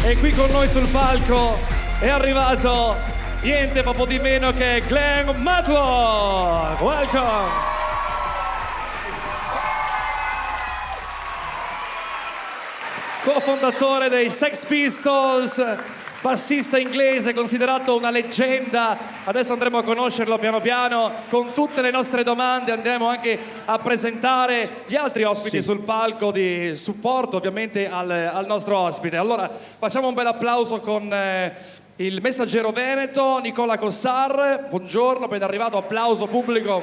E qui con noi sul palco è arrivato niente poco di meno che Glenn Matlock. Welcome! Co-fondatore dei Sex Pistols, bassista inglese, considerato una leggenda. Adesso andremo a conoscerlo piano piano. Con tutte le nostre domande andremo anche a presentare gli altri ospiti sul palco di supporto ovviamente al nostro ospite. Allora facciamo un bel applauso con il messaggero veneto Nicola Cossar. Buongiorno, appena arrivato, applauso pubblico.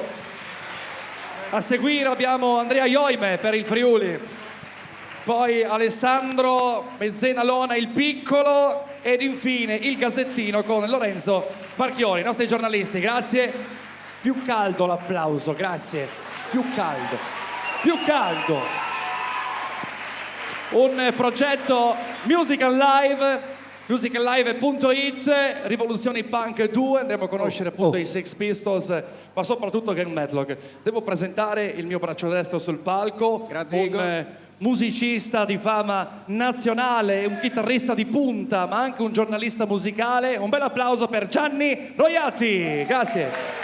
A seguire abbiamo Andrea Ioime per il Friuli, poi Alessandro Mezzenalona il Piccolo ed infine il Gazzettino con Lorenzo Marchioni, i nostri giornalisti. Grazie. Più caldo l'applauso, grazie. Più caldo. Più caldo. Un progetto Musical Live, musicallive.it, Rivoluzioni Punk 2, andremo a conoscere appunto i Sex Pistols, ma soprattutto Glenn Matlock. Devo presentare il mio braccio destro sul palco. Grazie, Igor. Musicista di fama nazionale, un chitarrista di punta, ma anche un giornalista musicale. Un bel applauso per Gianni Roiati. Grazie.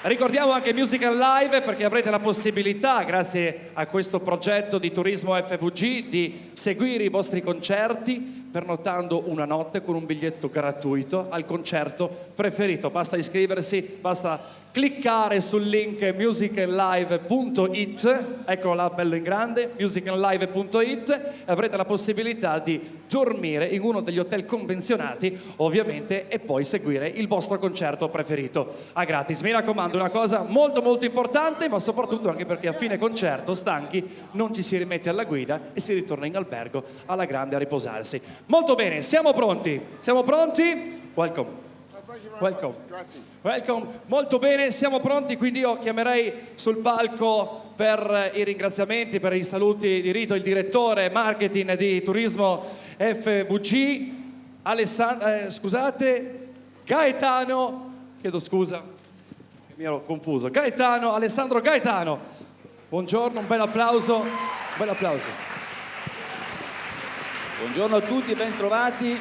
Ricordiamo anche Musical Live perché avrete la possibilità, grazie a questo progetto di Turismo FVG, di seguire i vostri concerti pernotando una notte con un biglietto gratuito al concerto preferito. Basta iscriversi, basta cliccare sul link musicallive.it, eccolo là bello in grande, musicallive.it, e avrete la possibilità di dormire in uno degli hotel convenzionati ovviamente e poi seguire il vostro concerto preferito a gratis. Mi raccomando, una cosa molto molto importante, ma soprattutto anche perché a fine concerto, stanchi, non ci si rimette alla guida e si ritorna in albergo alla grande a riposarsi. Molto bene, siamo pronti? Siamo pronti? Welcome. Welcome. Welcome. Molto bene, siamo pronti, quindi io chiamerei sul palco per i ringraziamenti, per i saluti di rito il direttore marketing di Turismo FVG, Gaetano, chiedo scusa, mi ero confuso, Alessandro Gaetano. Buongiorno, un bel applauso, un bel applauso. Buongiorno a tutti, ben trovati.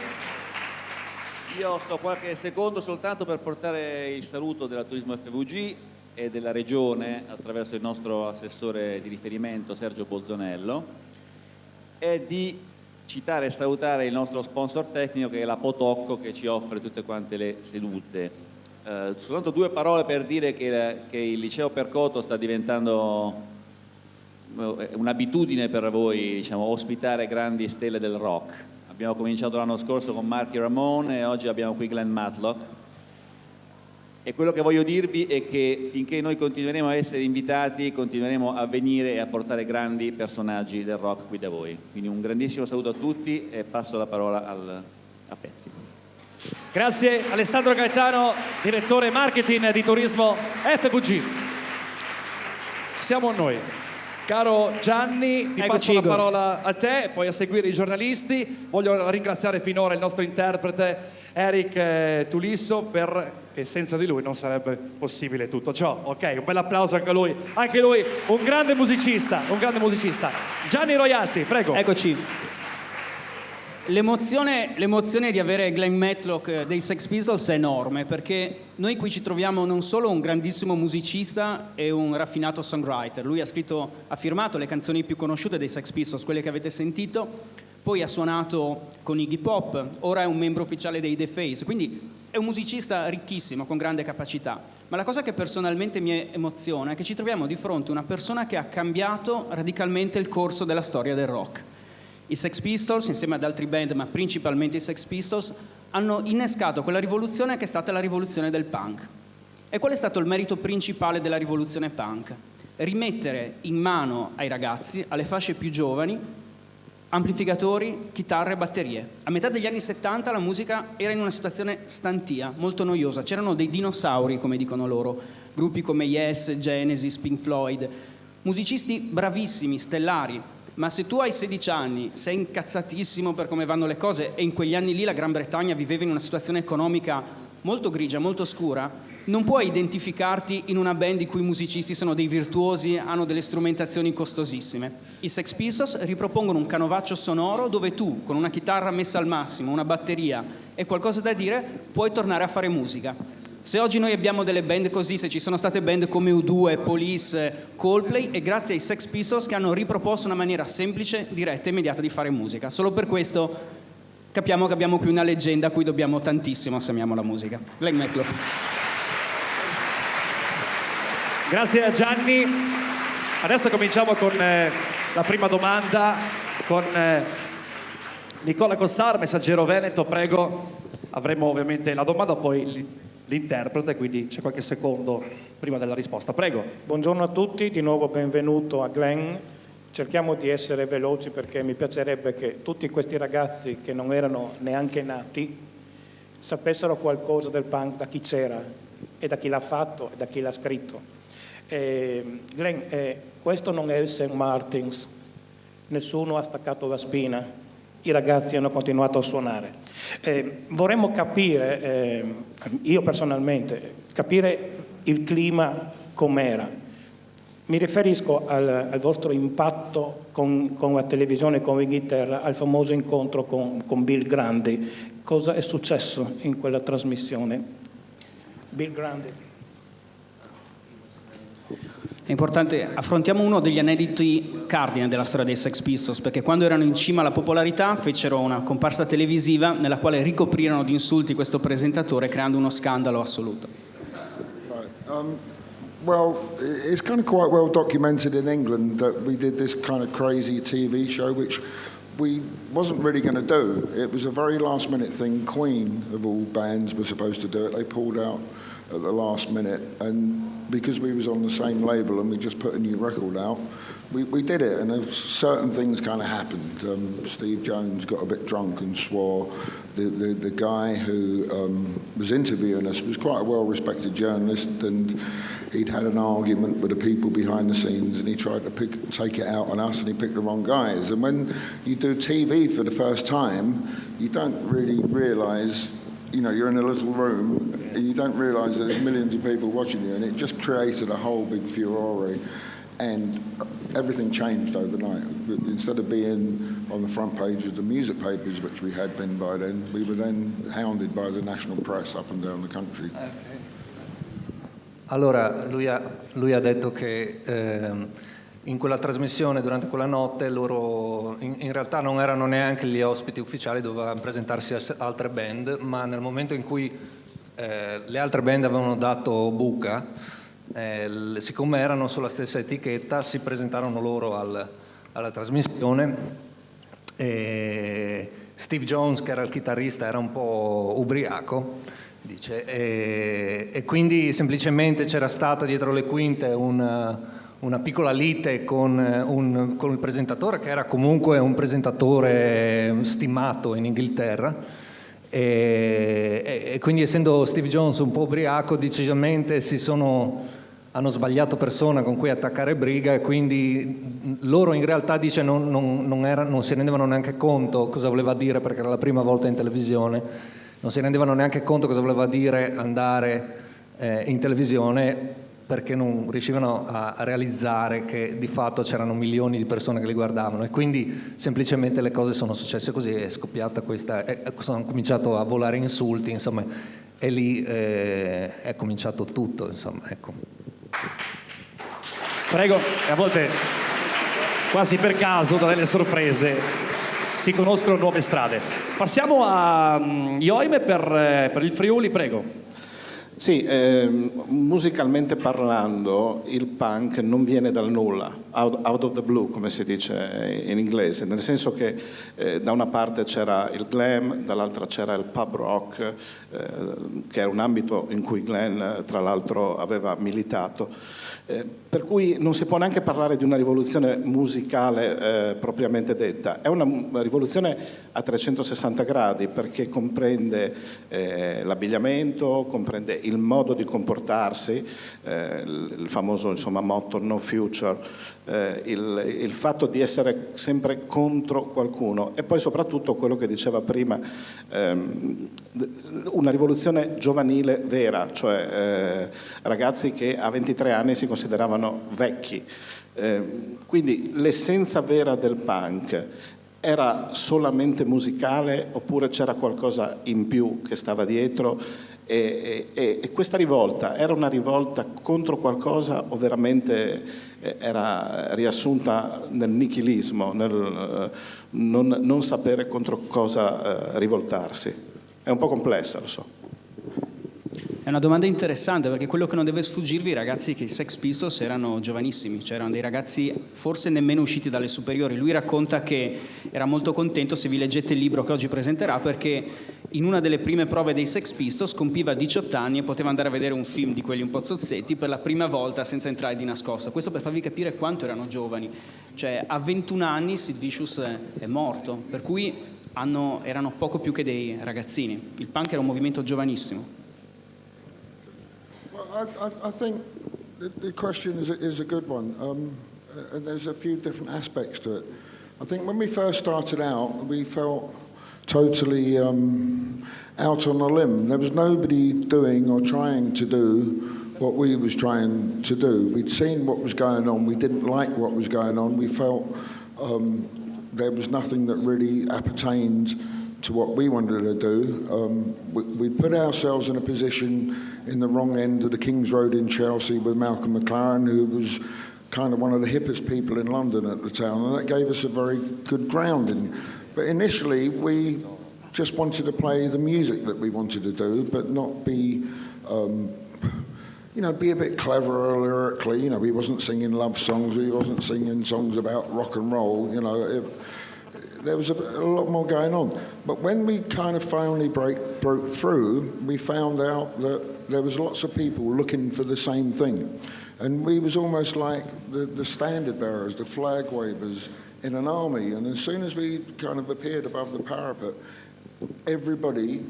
Io sto qualche secondo soltanto per portare il saluto della Turismo FVG e della Regione attraverso il nostro assessore di riferimento Sergio Bolzonello e di citare e salutare il nostro sponsor tecnico che è la Potocco, che ci offre tutte quante le sedute. Soltanto due parole per dire che il Liceo Percoto sta diventando un'abitudine per voi, diciamo, ospitare grandi stelle del rock. Abbiamo cominciato l'anno scorso con Marky Ramone e oggi abbiamo qui Glenn Matlock. E quello che voglio dirvi è che finché noi continueremo a essere invitati, continueremo a venire e a portare grandi personaggi del rock qui da voi. Quindi un grandissimo saluto a tutti e passo la parola a Pezzi. Grazie Alessandro Gaetano, direttore marketing di Turismo FVG. Siamo noi. Caro Gianni, ti passo la parola a te, poi a seguire i giornalisti. Voglio ringraziare finora il nostro interprete Eric Tulisso, perché senza di lui non sarebbe possibile tutto ciò. Ok, un bel applauso anche a lui. Anche lui un grande musicista, un grande musicista. Gianni Roiati, prego. Eccoci. L'emozione di avere Glenn Matlock dei Sex Pistols è enorme, perché noi qui ci troviamo non solo un grandissimo musicista e un raffinato songwriter. Lui ha firmato le canzoni più conosciute dei Sex Pistols, quelle che avete sentito, poi ha suonato con Iggy Pop, ora è un membro ufficiale dei The Face, quindi è un musicista ricchissimo, con grande capacità. Ma la cosa che personalmente mi emoziona è che ci troviamo di fronte a una persona che ha cambiato radicalmente il corso della storia del rock. I Sex Pistols, insieme ad altri band, ma principalmente i Sex Pistols, hanno innescato quella rivoluzione che è stata la rivoluzione del punk. E qual è stato il merito principale della rivoluzione punk? Rimettere in mano ai ragazzi, alle fasce più giovani, amplificatori, chitarre e batterie. A metà degli anni 70 la musica era in una situazione stantia, molto noiosa. C'erano dei dinosauri, come dicono loro, gruppi come Yes, Genesis, Pink Floyd, musicisti bravissimi, stellari. Ma se tu hai 16 anni, sei incazzatissimo per come vanno le cose, e in quegli anni lì la Gran Bretagna viveva in una situazione economica molto grigia, molto scura, non puoi identificarti in una band i cui musicisti sono dei virtuosi, hanno delle strumentazioni costosissime. I Sex Pistols ripropongono un canovaccio sonoro dove tu, con una chitarra messa al massimo, una batteria e qualcosa da dire, puoi tornare a fare musica. Se oggi noi abbiamo delle band così, se ci sono state band come U2, Police, Coldplay, è grazie ai Sex Pistols che hanno riproposto una maniera semplice, diretta e immediata di fare musica. Solo per questo capiamo che abbiamo qui una leggenda a cui dobbiamo tantissimo se amiamo la musica. Glenn Matlock. Grazie a Gianni. Adesso cominciamo con la prima domanda con Nicola Cossar, Messaggero Veneto, prego. Avremo ovviamente la domanda, poi l'interprete, quindi c'è qualche secondo prima della risposta. Prego. Buongiorno a tutti, di nuovo benvenuto a Glenn. Cerchiamo di essere veloci perché mi piacerebbe che tutti questi ragazzi che non erano neanche nati sapessero qualcosa del punk da chi c'era e da chi l'ha fatto e da chi l'ha scritto. Glenn, questo non è il St. Martin's, nessuno ha staccato la spina, i ragazzi hanno continuato a suonare. Vorremmo capire, io personalmente, capire il clima com'era. Mi riferisco al vostro impatto con la televisione, con l'Inghilterra, al famoso incontro con Bill Grandi. Cosa è successo in quella trasmissione? Bill Grandi. È importante, affrontiamo uno degli aneddoti cardine della storia dei Sex Pistols, perché quando erano in cima alla popolarità fecero una comparsa televisiva nella quale ricoprirono di insulti questo presentatore creando uno scandalo assoluto. Well, it's kind of quite well documented in England that we did this kind of crazy TV show which we wasn't really going to do. It was a very last minute thing. Queen, of all bands, were supposed to do it. They pulled out at the last minute, and because we was on the same label and we just put a new record out, we did it, and certain things kind of happened. Steve Jones got a bit drunk and swore. The guy who was interviewing us was quite a well-respected journalist, and he'd had an argument with the people behind the scenes, and he tried to take it out on us, and he picked the wrong guys. And when you do TV for the first time, you don't really realise, you know, you're in a little room, and you don't realise that there's millions of people watching you, and it just created a whole big furore. And everything changed overnight. Instead of being on the front page of the music papers, which we had been by then, we were then hounded by the national press up and down the country. Allora, lui ha detto che in quella trasmissione, durante quella notte, loro in realtà non erano neanche gli ospiti ufficiali, dovevano presentarsi altre band, ma nel momento in cui le altre band avevano dato buca, siccome erano sulla stessa etichetta, si presentarono loro alla trasmissione, e Steve Jones, che era il chitarrista, era un po' ubriaco, dice, e quindi semplicemente c'era stata dietro le quinte una piccola lite con il presentatore, che era comunque un presentatore stimato in Inghilterra, e quindi, essendo Steve Jones un po' ubriaco, decisamente hanno sbagliato persona con cui attaccare briga, e quindi loro in realtà, dice, non si rendevano neanche conto cosa voleva dire, perché era la prima volta in televisione, non si rendevano neanche conto cosa voleva dire andare in televisione, perché non riuscivano a realizzare che di fatto c'erano milioni di persone che li guardavano, e quindi semplicemente le cose sono successe così, è scoppiata hanno cominciato a volare insulti, insomma, e lì è cominciato tutto, insomma, ecco. Prego, a volte quasi per caso, da delle sorprese, si conoscono nuove strade. Passiamo a Ioime per il Friuli, prego. Sì, musicalmente parlando il punk non viene dal nulla, out of the blue, come si dice in inglese, nel senso che da una parte c'era il glam, dall'altra c'era il pub rock, che era un ambito in cui Glenn tra l'altro aveva militato, per cui non si può neanche parlare di una rivoluzione musicale propriamente detta. È una rivoluzione a 360 gradi, perché comprende l'abbigliamento, comprende il modo di comportarsi, il famoso insomma, motto no future, il fatto di essere sempre contro qualcuno e poi soprattutto quello che diceva prima, una rivoluzione giovanile vera, cioè ragazzi che a 23 anni si consideravano vecchi. Quindi l'essenza vera del punk era solamente musicale oppure c'era qualcosa in più che stava dietro e questa rivolta era una rivolta contro qualcosa o veramente era riassunta nel nichilismo, nel non sapere contro cosa rivoltarsi? È un po' complessa, lo so. È una domanda interessante perché quello che non deve sfuggirvi, ragazzi, è che i Sex Pistols erano giovanissimi, cioè erano dei ragazzi forse nemmeno usciti dalle superiori. Lui racconta che era molto contento, se vi leggete il libro che oggi presenterà, perché in una delle prime prove dei Sex Pistols compiva 18 anni e poteva andare a vedere un film di quelli un po' zozzetti per la prima volta senza entrare di nascosto. Questo per farvi capire quanto erano giovani. Cioè a 21 anni Sid Vicious è morto, per cui erano poco più che dei ragazzini. Il punk era un movimento giovanissimo. I think the question is a good one, and there's a few different aspects to it. I think when we first started out, we felt totally out on a limb. There was nobody doing or trying to do what we was trying to do. We'd seen what was going on. We didn't like what was going on. We felt there was nothing that really appertained to what we wanted to do. We put ourselves in a position in the wrong end of the King's Road in Chelsea with Malcolm McLaren, who was kind of one of the hippest people in London at the time, and that gave us a very good grounding. But initially, we just wanted to play the music that we wanted to do, but not be, be a bit cleverer lyrically. We wasn't singing love songs, we wasn't singing songs about rock and roll, there was a lot more going on. But when we kind of finally broke through, we found out that there was lots of people looking for the same thing. And we was almost like the standard bearers, the flag wavers in an army. And as soon as we kind of appeared above the parapet, everybody,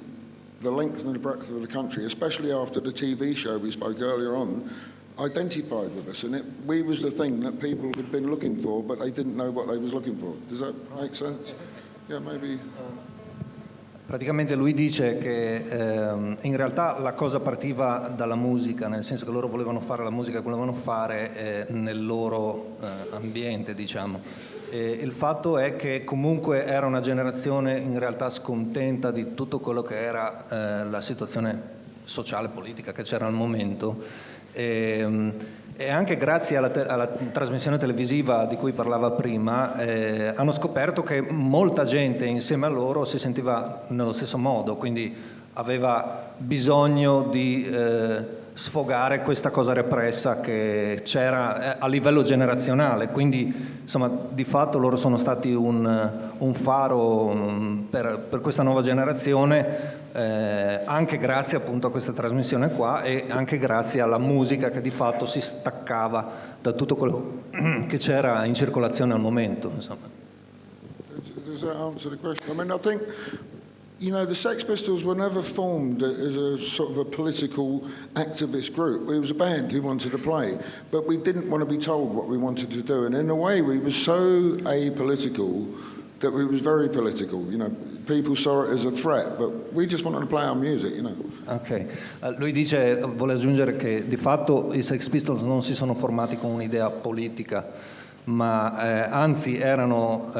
the length and the breadth of the country, especially after the TV show we spoke earlier on, identified with us, and we was the thing that people had been looking for, but they didn't know what they was looking for. Does that make sense? Yeah, maybe. Praticamente lui dice che in realtà la cosa partiva dalla musica, nel senso che loro volevano fare la musica che volevano fare nel loro ambiente, diciamo. Il fatto è che comunque era una generazione in realtà scontenta di tutto quello che era la situazione sociale e politica che c'era al momento. E anche grazie alla trasmissione televisiva di cui parlava prima hanno scoperto che molta gente insieme a loro si sentiva nello stesso modo, quindi aveva bisogno di sfogare questa cosa repressa che c'era a livello generazionale, quindi insomma di fatto loro sono stati un faro per questa nuova generazione, anche grazie appunto a questa trasmissione qua e anche grazie alla musica che di fatto si staccava da tutto quello che c'era in circolazione al momento, insomma. Does that answer the question? I mean, I think the Sex Pistols were never formed as a sort of a political activist group. We was a band who wanted to play, but we didn't want to be told what we wanted to do. And in a way, we were so apolitical that we was very political. People saw it as a threat, but we just wanted to play our music, Ok, lui vuole aggiungere che di fatto i Sex Pistols non si sono formati con un'idea politica, ma anzi erano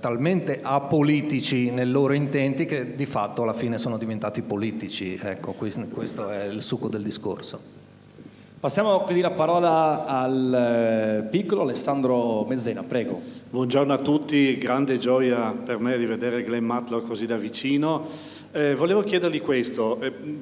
talmente apolitici nei loro intenti che di fatto alla fine sono diventati politici. Ecco, questo è il succo del discorso. Passiamo quindi la parola al piccolo Alessandro Mezzena, prego. Buongiorno a tutti, grande gioia per me rivedere Glenn Matlock così da vicino. Volevo chiedergli questo,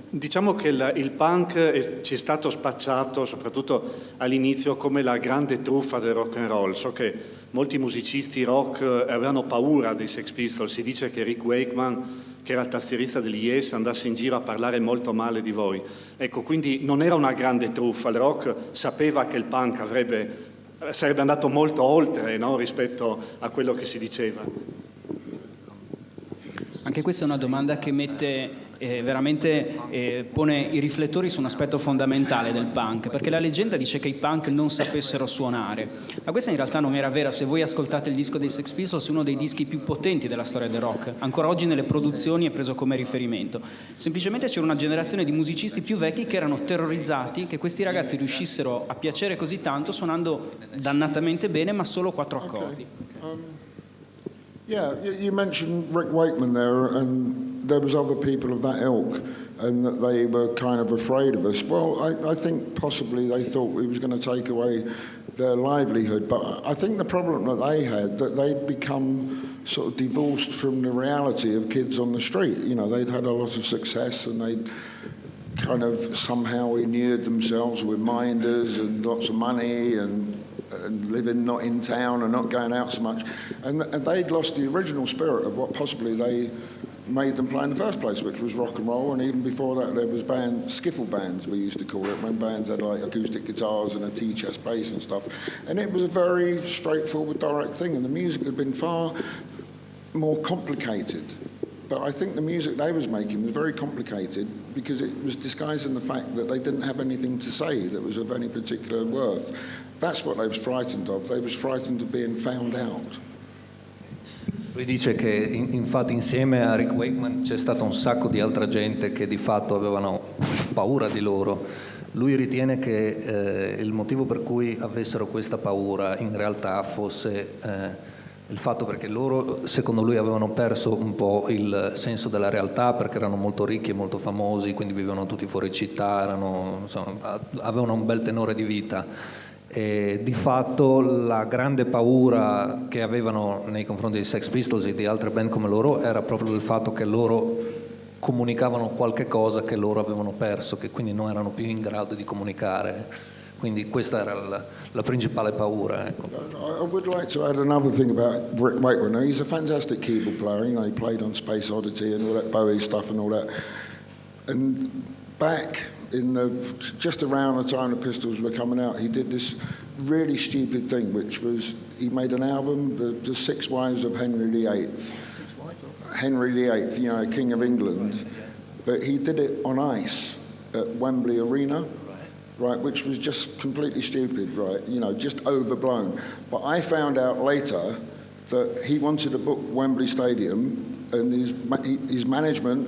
diciamo che il punk ci è stato spacciato soprattutto all'inizio come la grande truffa del rock and roll. So che molti musicisti rock avevano paura dei Sex Pistols, si dice che Rick Wakeman, che era il tastierista degli Yes, andasse in giro a parlare molto male di voi. Ecco, quindi non era una grande truffa, il rock sapeva che il punk sarebbe andato molto oltre, no? Rispetto a quello che si diceva. Anche questa è una domanda che mette veramente pone i riflettori su un aspetto fondamentale del punk, perché la leggenda dice che i punk non sapessero suonare, ma questa in realtà non era vera. Se voi ascoltate il disco dei Sex Pistols, è uno dei dischi più potenti della storia del rock, ancora oggi nelle produzioni è preso come riferimento. Semplicemente c'era una generazione di musicisti più vecchi che erano terrorizzati che questi ragazzi riuscissero a piacere così tanto suonando dannatamente bene, ma solo 4 accordi. Yeah, you mentioned Rick Wakeman there, and there was other people of that ilk, and that they were kind of afraid of us. Well, I think possibly they thought we was going to take away their livelihood, but I think the problem that they had, that they'd become sort of divorced from the reality of kids on the street. You know, they'd had a lot of success, and they'd kind of somehow inured themselves with minders and lots of money and living not in town and not going out so much, and they'd lost the original spirit of what possibly they made them play in the first place, which was rock and roll. And even before that, there was skiffle bands, we used to call it, when bands had like acoustic guitars and a T-chest bass and stuff, and it was a very straightforward, direct thing, and the music had been far more complicated. But I think the music they was making was very complicated because it was disguising the fact that they didn't have anything to say that was of any particular worth. That's what they was frightened of. They was frightened of being found out. Lui dice che infatti insieme a Rick Wakeman c'è stata un sacco di altra gente che di fatto avevano paura di loro. Lui ritiene che il motivo per cui avessero questa paura in realtà fosse il fatto perché loro, secondo lui, avevano perso un po' il senso della realtà, perché erano molto ricchi e molto famosi, quindi vivevano tutti fuori città, avevano un bel tenore di vita. E di fatto la grande paura che avevano nei confronti dei Sex Pistols e di altre band come loro era proprio il fatto che loro comunicavano qualche cosa che loro avevano perso, che quindi non erano più in grado di comunicare. Quindi questa era la principale paura. Ecco. I would like to add another thing about Rick Wakeman. Now, he's a fantastic keyboard player. You know, he played on Space Oddity and all that Bowie stuff and all that. And back in just around the time the Pistols were coming out, he did this really stupid thing, which was he made an album, the Six Wives of Henry VIII. Henry VIII, you know, King of England. But he did it on ice at Wembley Arena. Right, which was just completely stupid, right? You know, just overblown. But I found out later that he wanted to book Wembley Stadium, and his management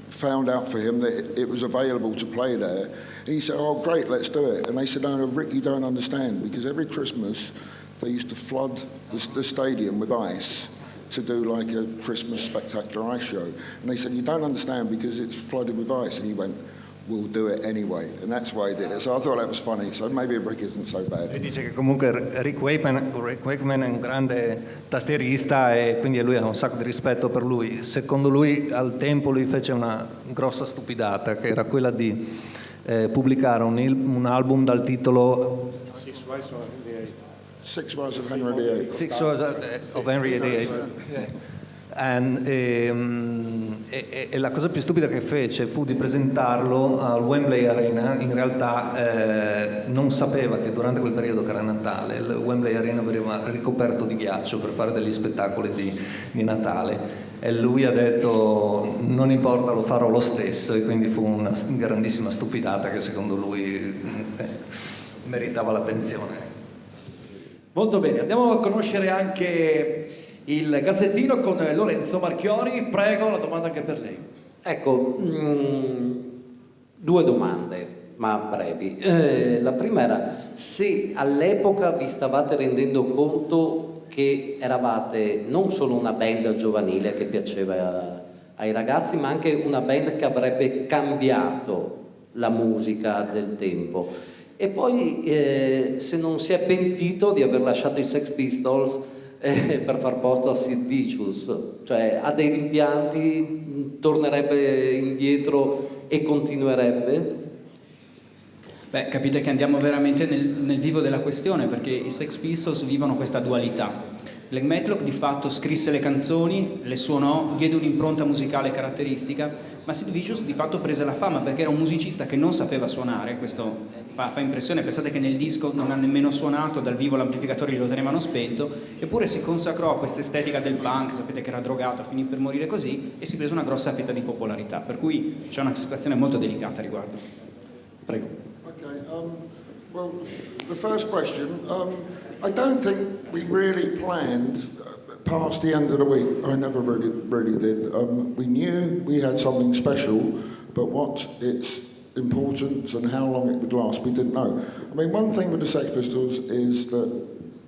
found out for him that it was available to play there. And he said, "Oh, great, let's do it." And they said, "No, Rick, you don't understand, because every Christmas they used to flood the stadium with ice to do like a Christmas spectacular ice show." And they said, "You don't understand because it's flooded with ice." And he went, "We'll do it anyway," and that's why I did it. So I thought that was funny. So maybe Rick isn't so bad. E dice che comunque Rick Wakeman è un grande tastierista e quindi lui ha un sacco di rispetto per lui. Secondo lui al tempo lui fece una grossa stupidata, che era quella di pubblicare un album dal titolo Six Wives of Henry VIII. Six Wives of Henry VIII. E la cosa più stupida che fece fu di presentarlo al Wembley Arena. In realtà non sapeva che durante quel periodo, che era Natale, il Wembley Arena veniva ricoperto di ghiaccio per fare degli spettacoli di Natale, e lui ha detto non importa, lo farò lo stesso, e quindi fu una grandissima stupidata che secondo lui meritava l'attenzione. Molto bene, andiamo a conoscere anche il Gazzettino con Lorenzo Marchiori. Prego, la domanda anche per lei. Ecco, 2 domande, ma brevi. La prima era se all'epoca vi stavate rendendo conto che eravate non solo una band giovanile che piaceva ai ragazzi, ma anche una band che avrebbe cambiato la musica del tempo. E poi se non si è pentito di aver lasciato i Sex Pistols per far posto a Sid Vicious, cioè ha dei rimpianti, tornerebbe indietro e continuerebbe? Beh, capite che andiamo veramente nel vivo della questione, perché i Sex Pistols vivono questa dualità. Glenn Matlock di fatto scrisse le canzoni, le suonò, diede un'impronta musicale caratteristica, ma Sid Vicious di fatto prese la fama perché era un musicista che non sapeva suonare. Questo fa impressione, pensate che nel disco non ha nemmeno suonato, dal vivo l'amplificatore glielo tenevano spento, eppure si consacrò a questa estetica del punk, sapete che era drogato, finì per morire così, e si prese una grossa fetta di popolarità, per cui c'è una situazione molto delicata a riguardo. Prego. Okay, well, the first question, I don't think we really planned past the end of the week. I never really did. We knew we had something special, but what its importance and how long it would last, we didn't know. I mean, one thing with the Sex Pistols is that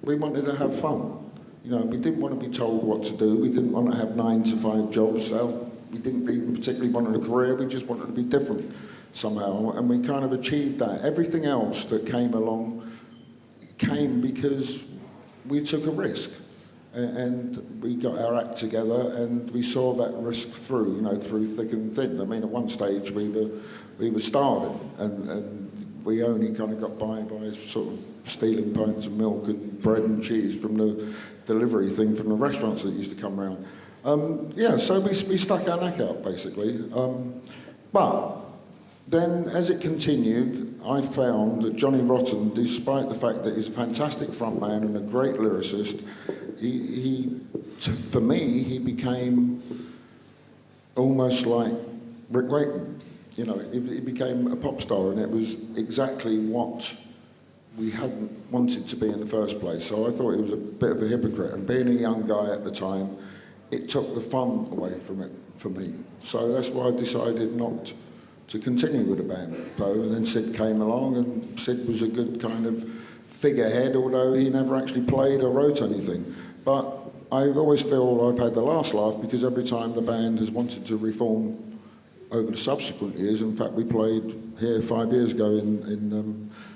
we wanted to have fun. You know, we didn't want to be told what to do. We didn't want to have 9-to-5 jobs. We didn't even particularly want a career. We just wanted to be different somehow, and we kind of achieved that. Everything else that came along came because we took a risk, and we got our act together, and we saw that risk through, you know, through thick and thin. I mean, at one stage we were starving, and we only kind of got by sort of stealing pints of milk and bread and cheese from the delivery thing from the restaurants that used to come around. Yeah, so we stuck our neck out basically, but then, as it continued, I found that Johnny Rotten, despite the fact that he's a fantastic frontman and a great lyricist, for me, he became almost like Rick Wakeman. You know, he became a pop star, and it was exactly what we hadn't wanted to be in the first place. So I thought he was a bit of a hypocrite, and being a young guy at the time, it took the fun away from it for me. So that's why I decided not to continue with the band. So, and then Sid came along, and Sid was a good kind of figurehead, although he never actually played or wrote anything. But I always feel I've had the last laugh, because every time the band has wanted to reform over the subsequent years, in fact we played here 5 years ago in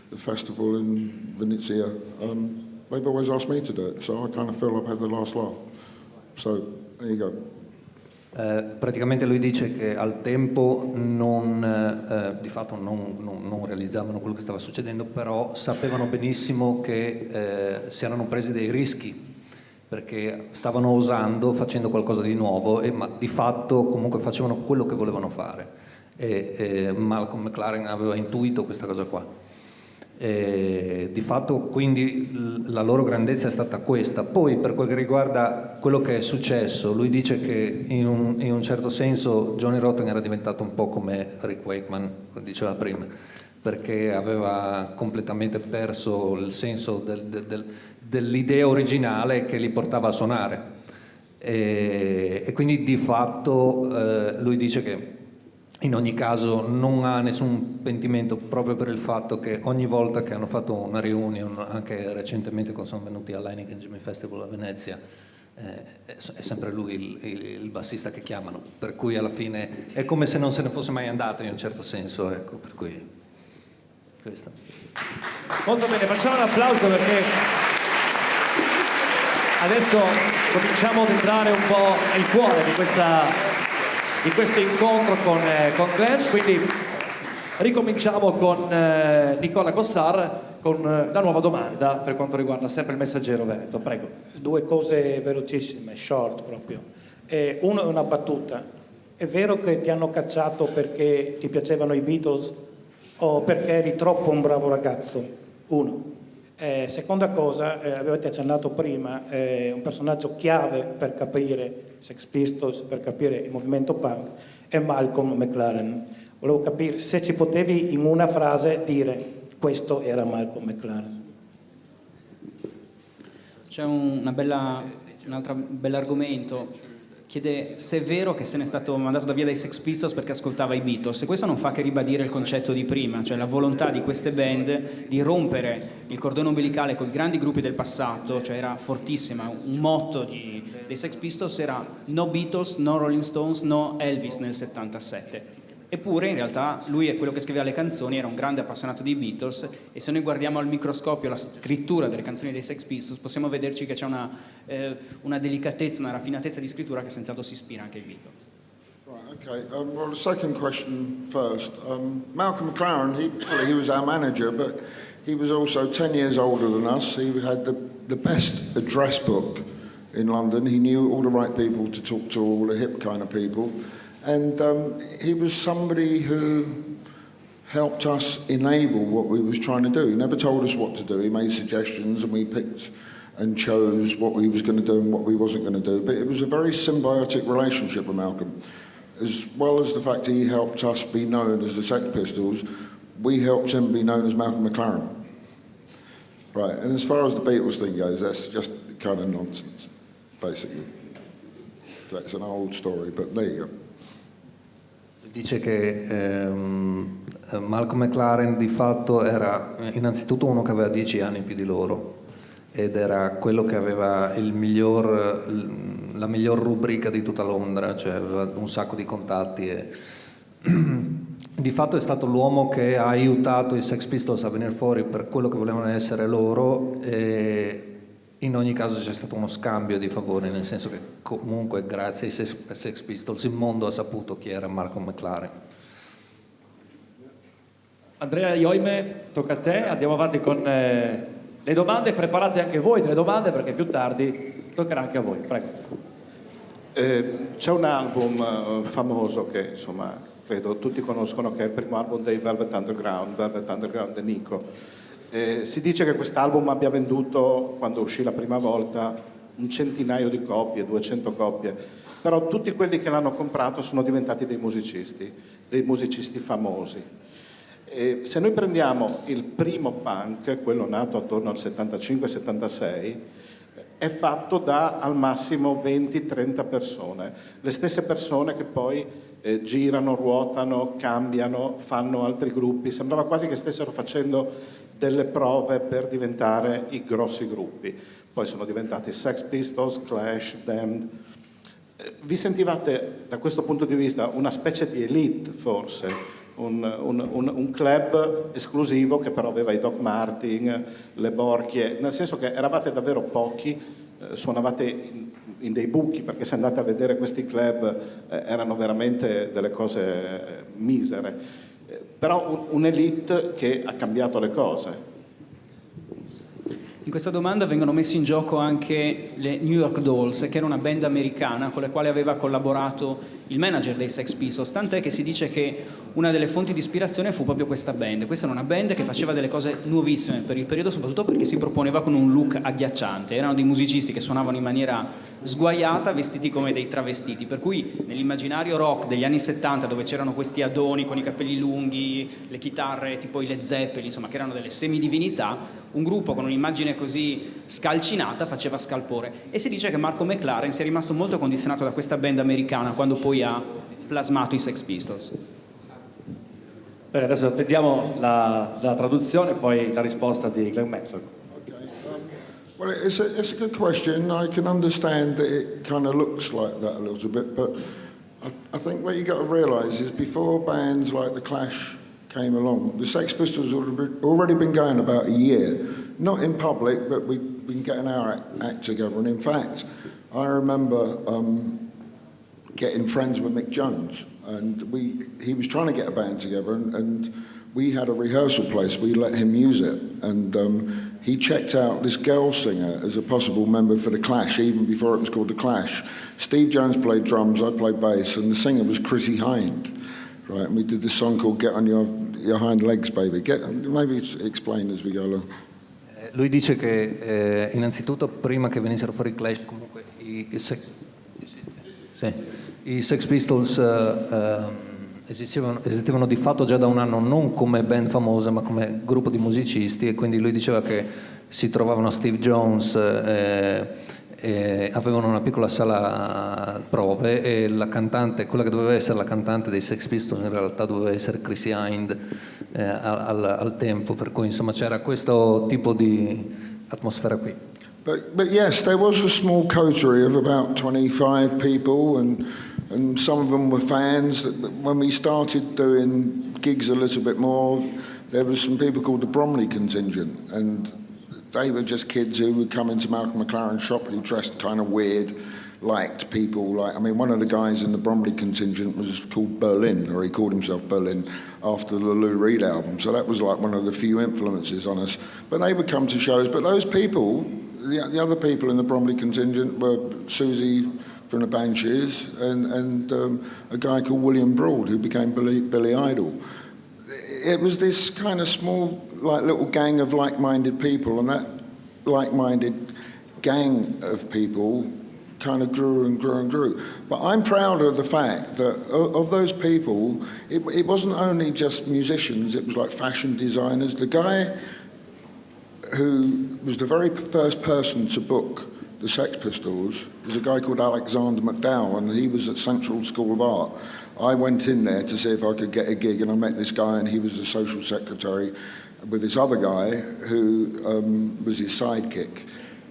the festival in Venezia, they've always asked me to do it, so I kind of feel I've had the last laugh. So, there you go. Praticamente lui dice che al tempo di fatto non realizzavano quello che stava succedendo, però sapevano benissimo che si erano presi dei rischi, perché stavano osando, facendo qualcosa di nuovo, ma di fatto comunque facevano quello che volevano fare, e Malcolm McLaren aveva intuito questa cosa qua. Di fatto quindi la loro grandezza è stata questa. Poi per quel che riguarda quello che è successo, lui dice che in un certo senso Johnny Rotten era diventato un po' come Rick Wakeman, come diceva prima, perché aveva completamente perso il senso dell'idea originale che li portava a suonare, e quindi di fatto lui dice che in ogni caso non ha nessun pentimento, proprio per il fatto che ogni volta che hanno fatto una reunion, anche recentemente quando sono venuti all'Heineken Jimmy Festival a Venezia, è sempre lui il bassista che chiamano, per cui alla fine è come se non se ne fosse mai andato in un certo senso, ecco, per cui questo. Molto bene, facciamo un applauso perché adesso cominciamo ad entrare un po' nel cuore di questo incontro con Glenn, quindi ricominciamo con Nicola Cossar con la nuova domanda per quanto riguarda sempre il Messaggero Veneto. Prego. Due cose velocissime, short proprio. Uno è una battuta. È vero che ti hanno cacciato perché ti piacevano i Beatles o perché eri troppo un bravo ragazzo? Uno. Seconda cosa, avevate accennato prima, un personaggio chiave per capire Sex Pistols, per capire il movimento punk, è Malcolm McLaren. Volevo capire se ci potevi in una frase dire questo era Malcolm McLaren. C'è un altro bell'argomento. Chiede se è vero che se n'è stato mandato da via dai Sex Pistols perché ascoltava i Beatles, e questo non fa che ribadire il concetto di prima, cioè la volontà di queste band di rompere il cordone umbilicale con i grandi gruppi del passato, cioè era fortissima. Un motto dei Sex Pistols era no Beatles, no Rolling Stones, no Elvis nel 77. Eppure in realtà lui è quello che scriveva le canzoni, era un grande appassionato dei Beatles, e se noi guardiamo al microscopio la scrittura delle canzoni dei Sex Pistols possiamo vederci che c'è una delicatezza, una raffinatezza di scrittura che senz'altro si ispira anche ai Beatles. Right, okay. Well, the second question first. Malcolm McLaren, he was our manager, but he was also 10 years older than us. He had the best address book in London. He knew all the right people to talk to, all the hip kind of people. And he was somebody who helped us enable what we was trying to do. He never told us what to do. He made suggestions and we picked and chose what we was going to do and what we wasn't going to do. But it was a very symbiotic relationship with Malcolm. As well as the fact he helped us be known as the Sex Pistols, we helped him be known as Malcolm McLaren. Right, and as far as the Beatles thing goes, that's just kind of nonsense, basically. That's an old story, but there you go. Dice che Malcolm McLaren di fatto era innanzitutto uno che aveva 10 anni più di loro ed era quello che aveva la miglior rubrica di tutta Londra, cioè aveva un sacco di contatti e di fatto è stato l'uomo che ha aiutato i Sex Pistols a venire fuori per quello che volevano essere loro e in ogni caso c'è stato uno scambio di favori, nel senso che comunque grazie ai Sex Pistols il mondo ha saputo chi era Malcolm McLaren. Andrea Ioime, tocca a te, andiamo avanti con le domande, preparate anche voi delle domande perché più tardi toccherà anche a voi, prego. C'è un album famoso che insomma credo tutti conoscono, che è il primo album dei Velvet Underground di Nico. Si dice che quest'album abbia venduto, quando uscì la prima volta, un centinaio di copie, 200 copie, però tutti quelli che l'hanno comprato sono diventati dei musicisti famosi. E se noi prendiamo il primo punk, quello nato attorno al 75-76, è fatto da al massimo 20-30 persone, le stesse persone che poi girano, ruotano, cambiano, fanno altri gruppi, sembrava quasi che stessero facendo delle prove per diventare i grossi gruppi. Poi sono diventati Sex Pistols, Clash, Damned. Vi sentivate da questo punto di vista una specie di elite forse, un club esclusivo che però aveva i Doc Martin, le borchie, nel senso che eravate davvero pochi, suonavate in dei buchi, perché se andate a vedere questi club erano veramente delle cose misere. Però un'elite che ha cambiato le cose. In questa domanda vengono messi in gioco anche le New York Dolls, che era una band americana con la quale aveva collaborato il manager dei Sex Pistols, tant'è che si dice che una delle fonti di ispirazione fu proprio questa band. Questa era una band che faceva delle cose nuovissime per il periodo, soprattutto perché si proponeva con un look agghiacciante. Erano dei musicisti che suonavano in maniera sguaiata, vestiti come dei travestiti, per cui nell'immaginario rock degli anni 70, dove c'erano questi adoni con i capelli lunghi, le chitarre tipo i Led Zeppelin, insomma, che erano delle semidivinità, un gruppo con un'immagine così scalcinata faceva scalpore. E si dice che Marco McLaren sia rimasto molto condizionato da questa band americana quando poi ha plasmato i Sex Pistols. Bene, adesso attendiamo la traduzione e poi la risposta di Glenn Maxwell. Well, it's a good question. I can understand that it kind of looks like that a little bit, but I think what you got to realise is before bands like The Clash came along, the Sex Pistols had already been going about a year, not in public, but we'd been getting our act together. And in fact, I remember getting friends with Mick Jones, and he was trying to get a band together, and we had a rehearsal place. We let him use it, and he checked out this girl singer as a possible member for The Clash, even before it was called The Clash. Steve Jones played drums, I played bass, and the singer was Chrissy Hind, right? And we did this song called Get on Your Hind Legs, Baby. Maybe explain as we go along. Lui dice che innanzitutto prima che venissero fuori i Clash, comunque i Sex Pistols esistevano di fatto già da un anno, non come band famosa ma come gruppo di musicisti, e quindi lui diceva che si trovavano Steve Jones e avevano una piccola sala prove e la cantante, quella che doveva essere la cantante dei Sex Pistols in realtà doveva essere Chrissy Hind al tempo, per cui insomma c'era questo tipo di atmosfera qui. But yes, there was a small coterie of about 25 people, and some of them were fans. When we started doing gigs a little bit more, there was some people called the Bromley Contingent, and they were just kids who would come into Malcolm McLaren's shop who dressed kind of weird, liked people. I mean, one of the guys in the Bromley Contingent was called Berlin, or he called himself Berlin, after the Lou Reed album. So that was like one of the few influences on us. But they would come to shows. But those people, the other people in the Bromley contingent were Susie from the Banshees and a guy called William Broad, who became Billy Idol. It was this kind of small, like little gang of like-minded people, and that like-minded gang of people kind of grew and grew and grew. But I'm proud of the fact that of those people, it wasn't only just musicians, it was like fashion designers. The guy who was the very first person to book the Sex Pistols was a guy called Alexander McDowell, and he was at Central School of Art. I went in there to see if I could get a gig, and I met this guy, and he was the social secretary with this other guy who was his sidekick.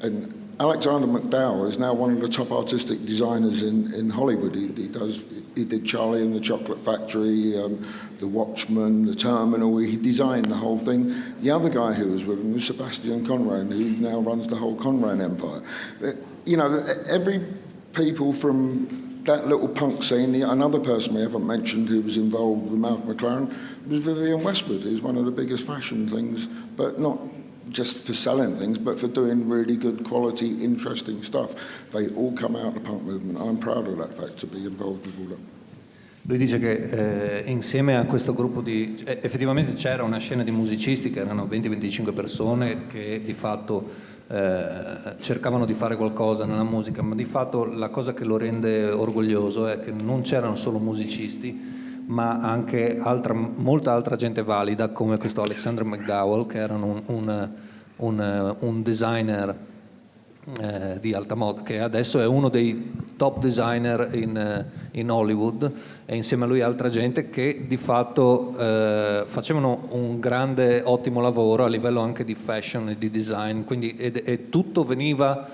And Alexander McDowell is now one of the top artistic designers in Hollywood. He did Charlie and the Chocolate Factory, The Watchmen, The Terminal. He designed the whole thing. The other guy who was with him was Sebastian Conran, who now runs the whole Conran empire. You know, every people from that little punk scene. Another person we haven't mentioned who was involved with Malcolm McLaren was Vivienne Westwood, who's one of the biggest fashion things, but not just for selling things, but for doing really good quality, interesting stuff. They all come out of the punk movement. I'm proud of that fact, to be involved with all that. Lui dice che insieme a questo gruppo effettivamente c'era una scena di musicisti che erano 20-25 persone che di fatto cercavano di fare qualcosa nella musica, ma di fatto la cosa che lo rende orgoglioso è che non c'erano solo musicisti, ma anche molta altra gente valida, come questo Alexander McDowell, che era un designer di alta moda, che adesso è uno dei top designer in Hollywood, e insieme a lui altra gente che di fatto facevano un grande, ottimo lavoro a livello anche di fashion e di design, quindi e tutto veniva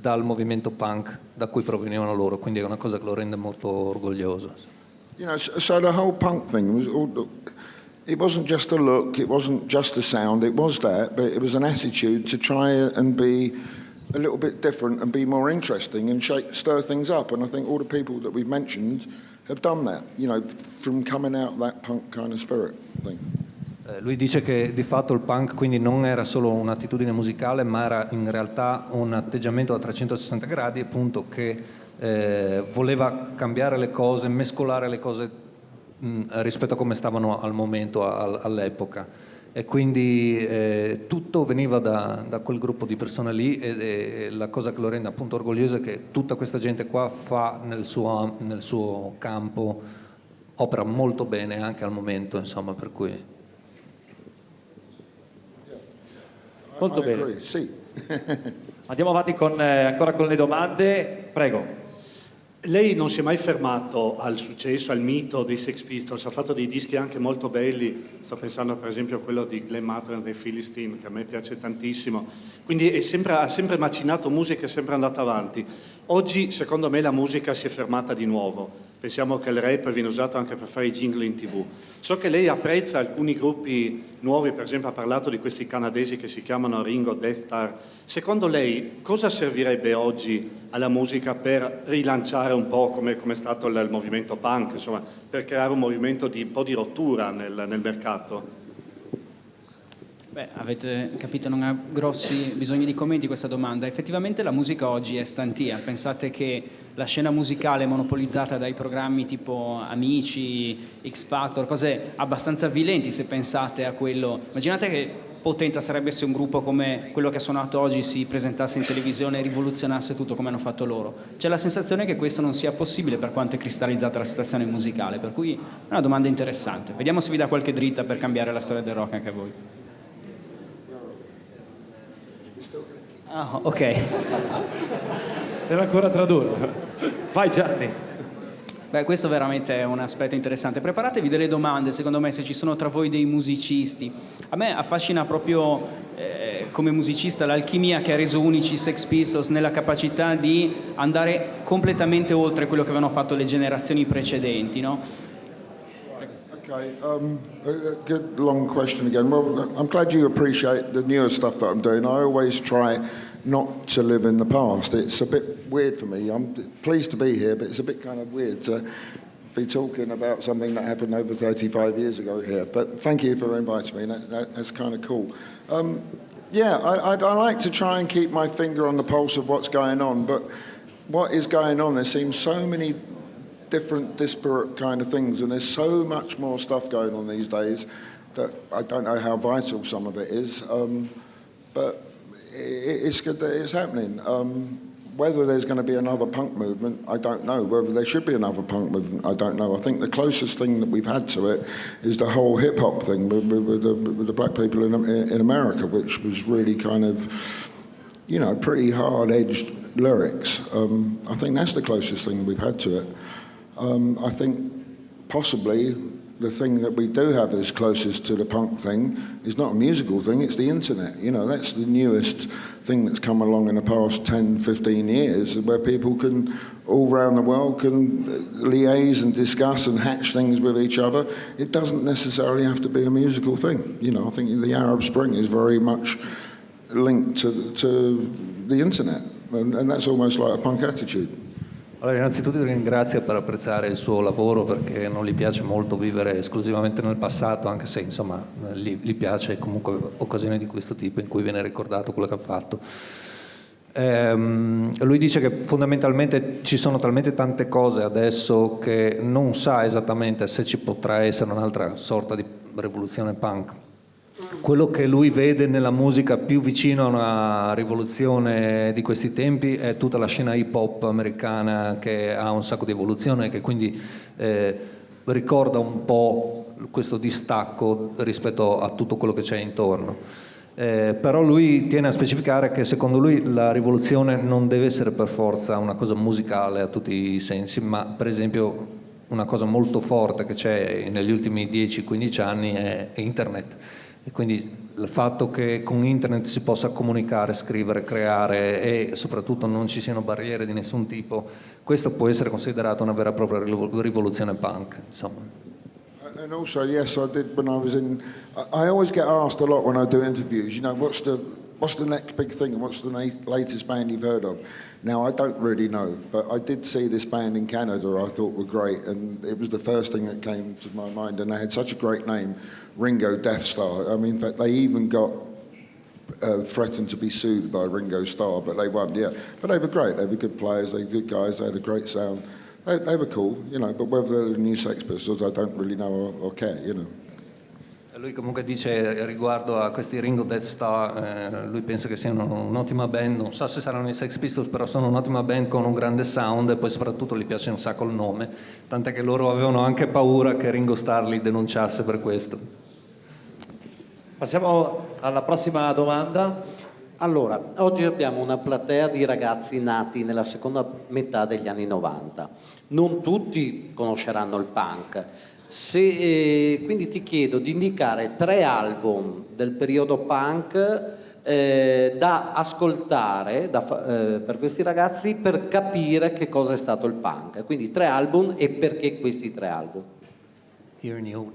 dal movimento punk da cui provenivano loro, quindi è una cosa che lo rende molto orgoglioso. You know, so the whole punk thing was it wasn't just a look, it wasn't just a sound, it was that, but it was an attitude to try and be a little bit different and be more interesting and stir things up. And I think all the people that we've mentioned have done that, you know, from coming out that punk kind of spirit thing. Lui dice che di fatto il punk quindi non era solo un'attitudine musicale, ma era in realtà un atteggiamento a 360 gradi, appunto, che voleva cambiare le cose, mescolare le cose rispetto a come stavano al momento, all'epoca, e quindi tutto veniva da quel gruppo di persone lì, e la cosa che lo rende appunto orgoglioso è che tutta questa gente qua fa nel suo campo, opera molto bene anche al momento, insomma, per cui molto bene. Agree, sì. Andiamo avanti ancora con le domande, prego. Lei non si è mai fermato al successo, al mito dei Sex Pistols, ha fatto dei dischi anche molto belli, sto pensando per esempio a quello di Glenn Matran dei Philistine, che a me piace tantissimo, quindi ha sempre macinato musica, è sempre andata avanti. Oggi secondo me la musica si è fermata di nuovo, pensiamo che il rap viene usato anche per fare i jingle in TV. So che lei apprezza alcuni gruppi nuovi, per esempio ha parlato di questi canadesi che si chiamano Ringo, Death Star. Secondo lei cosa servirebbe oggi alla musica per rilanciare un po' come è stato il movimento punk, insomma, per creare un movimento di un po' di rottura nel mercato? Beh, avete capito, non ha grossi bisogni di commenti questa domanda. Effettivamente la musica oggi è stantia. Pensate che la scena musicale è monopolizzata dai programmi tipo Amici, X Factor, cose abbastanza avvilenti se pensate a quello. Immaginate che potenza sarebbe se un gruppo come quello che ha suonato oggi si presentasse in televisione e rivoluzionasse tutto come hanno fatto loro. C'è la sensazione che questo non sia possibile per quanto è cristallizzata la situazione musicale, per cui è una domanda interessante. Vediamo se vi dà qualche dritta per cambiare la storia del rock anche a voi. Ah, ok. Deve ancora tradurre. Vai Gianni. Beh, questo veramente è un aspetto interessante. Preparatevi delle domande, secondo me, se ci sono tra voi dei musicisti. A me affascina proprio come musicista l'alchimia che ha reso unici i Sex Pistols nella capacità di andare completamente oltre quello che avevano fatto le generazioni precedenti, no? Okay, a good long question again. Well, I'm glad you appreciate the newer stuff that I'm doing. I always try not to live in the past. It's a bit weird for me. I'm pleased to be here, but it's a bit kind of weird to be talking about something that happened over 35 years ago here. But thank you for inviting me. That's kind of cool. Yeah, I like to try and keep my finger on the pulse of what's going on, but what is going on, there seems so many different disparate kind of things, and there's so much more stuff going on these days that I don't know how vital some of it is, but it's good that it's happening. Whether there's going to be another punk movement, I don't know. Whether there should be another punk movement, I don't know. I think the closest thing that we've had to it is the whole hip-hop thing with the black people in America, which was really kind of, you know, pretty hard-edged lyrics. I think that's the closest thing we've had to it. I think possibly the thing that we do have as closest to the punk thing is not a musical thing, it's the internet. You know, that's the newest thing that's come along in the past 10, 15 years, where people can, all around the world, can liaise and discuss and hatch things with each other. It doesn't necessarily have to be a musical thing. You know, I think the Arab Spring is very much linked to the internet, and that's almost like a punk attitude. Allora, innanzitutto ti ringrazio per apprezzare il suo lavoro, perché non gli piace molto vivere esclusivamente nel passato, anche se insomma gli piace comunque occasioni di questo tipo in cui viene ricordato quello che ha fatto. Lui dice che fondamentalmente ci sono talmente tante cose adesso che non sa esattamente se ci potrà essere un'altra sorta di rivoluzione punk. Quello che lui vede nella musica più vicino a una rivoluzione di questi tempi è tutta la scena hip hop americana, che ha un sacco di evoluzione e che quindi ricorda un po' questo distacco rispetto a tutto quello che c'è intorno. Però lui tiene a specificare che secondo lui la rivoluzione non deve essere per forza una cosa musicale a tutti i sensi, ma per esempio una cosa molto forte che c'è negli ultimi 10-15 anni è internet. E quindi il fatto che con internet si possa comunicare, scrivere, creare e soprattutto non ci siano barriere di nessun tipo, questo può essere considerato una vera e propria rivoluzione punk, insomma. And also, yes, I did when I was in. I always get asked a lot when I do interviews. You know, what's the next big thing? And what's the latest band you've heard of? Now, I don't really know, but I did see this band in Canada I thought were great, and it was the first thing that came to my mind, and they had such a great name, Ringo Death Star. I mean, in fact, they even got threatened to be sued by Ringo Starr, but they won, yeah. But they were great, they were good players, they were good guys, they had a great sound. They were cool, you know, but whether they're the new Sex Pistols, I don't really know or care, you know. Lui comunque dice riguardo a questi Ringo Death Star, lui pensa che siano un'ottima band, non so se saranno i Sex Pistols, però sono un'ottima band con un grande sound e poi soprattutto gli piace un sacco il nome, tant'è che loro avevano anche paura che Ringo Starr li denunciasse per questo. Passiamo alla prossima domanda. Allora, oggi abbiamo una platea di ragazzi nati nella seconda metà degli anni 90. Non tutti conosceranno il punk. Quindi ti chiedo di indicare 3 album del periodo punk da ascoltare per questi ragazzi per capire che cosa è stato il punk. Quindi 3 album e perché questi 3 album. Here in the old.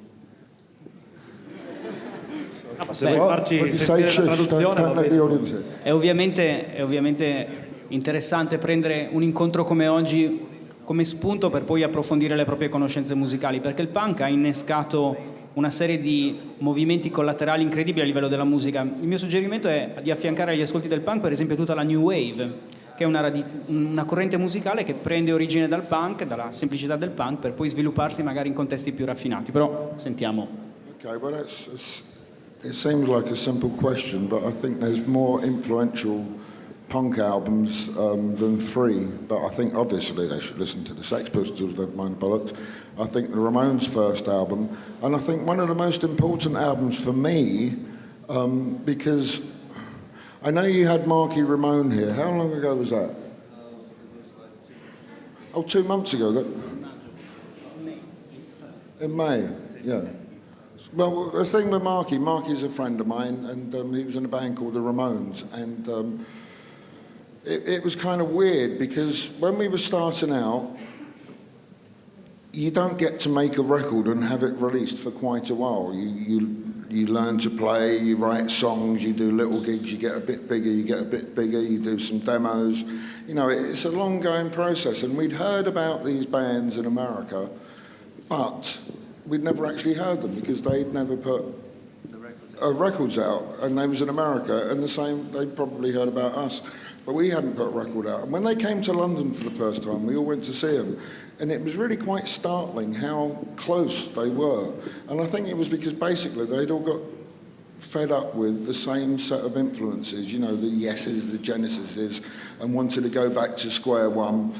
Se vuoi farci sentire la traduzione, va bene. È ovviamente interessante prendere un incontro come oggi come spunto per poi approfondire le proprie conoscenze musicali, perché il punk ha innescato una serie di movimenti collaterali incredibili a livello della musica. Il mio suggerimento è di affiancare agli ascolti del punk per esempio tutta la New Wave, che è una corrente musicale che prende origine dal punk, dalla semplicità del punk, per poi svilupparsi magari in contesti più raffinati. Però sentiamo. Okay, well it seems like a simple question, but I think there's more influential punk albums than 3, but I think obviously they should listen to the Sex Pistols, never mind bollocks. I think the Ramones' first album, and I think one of the most important albums for me, because I know you had Marky Ramone here. How long ago was that? Oh, 2 months ago. In May, yeah. Well, the thing with Marky's a friend of mine, and he was in a band called the Ramones, and it was kind of weird because when we were starting out, you don't get to make a record and have it released for quite a while. You learn to play, you write songs, you do little gigs, you get a bit bigger, you do some demos. You know, it's a long-going process, and we'd heard about these bands in America, but we'd never actually heard them because they'd never put records out, and they was in America, and the same, they probably heard about us, but we hadn't put a record out. And when they came to London for the first time, we all went to see them, and it was really quite startling how close they were. And I think it was because basically they'd all got fed up with the same set of influences, you know, the Yeses, the Genesises, and wanted to go back to square one.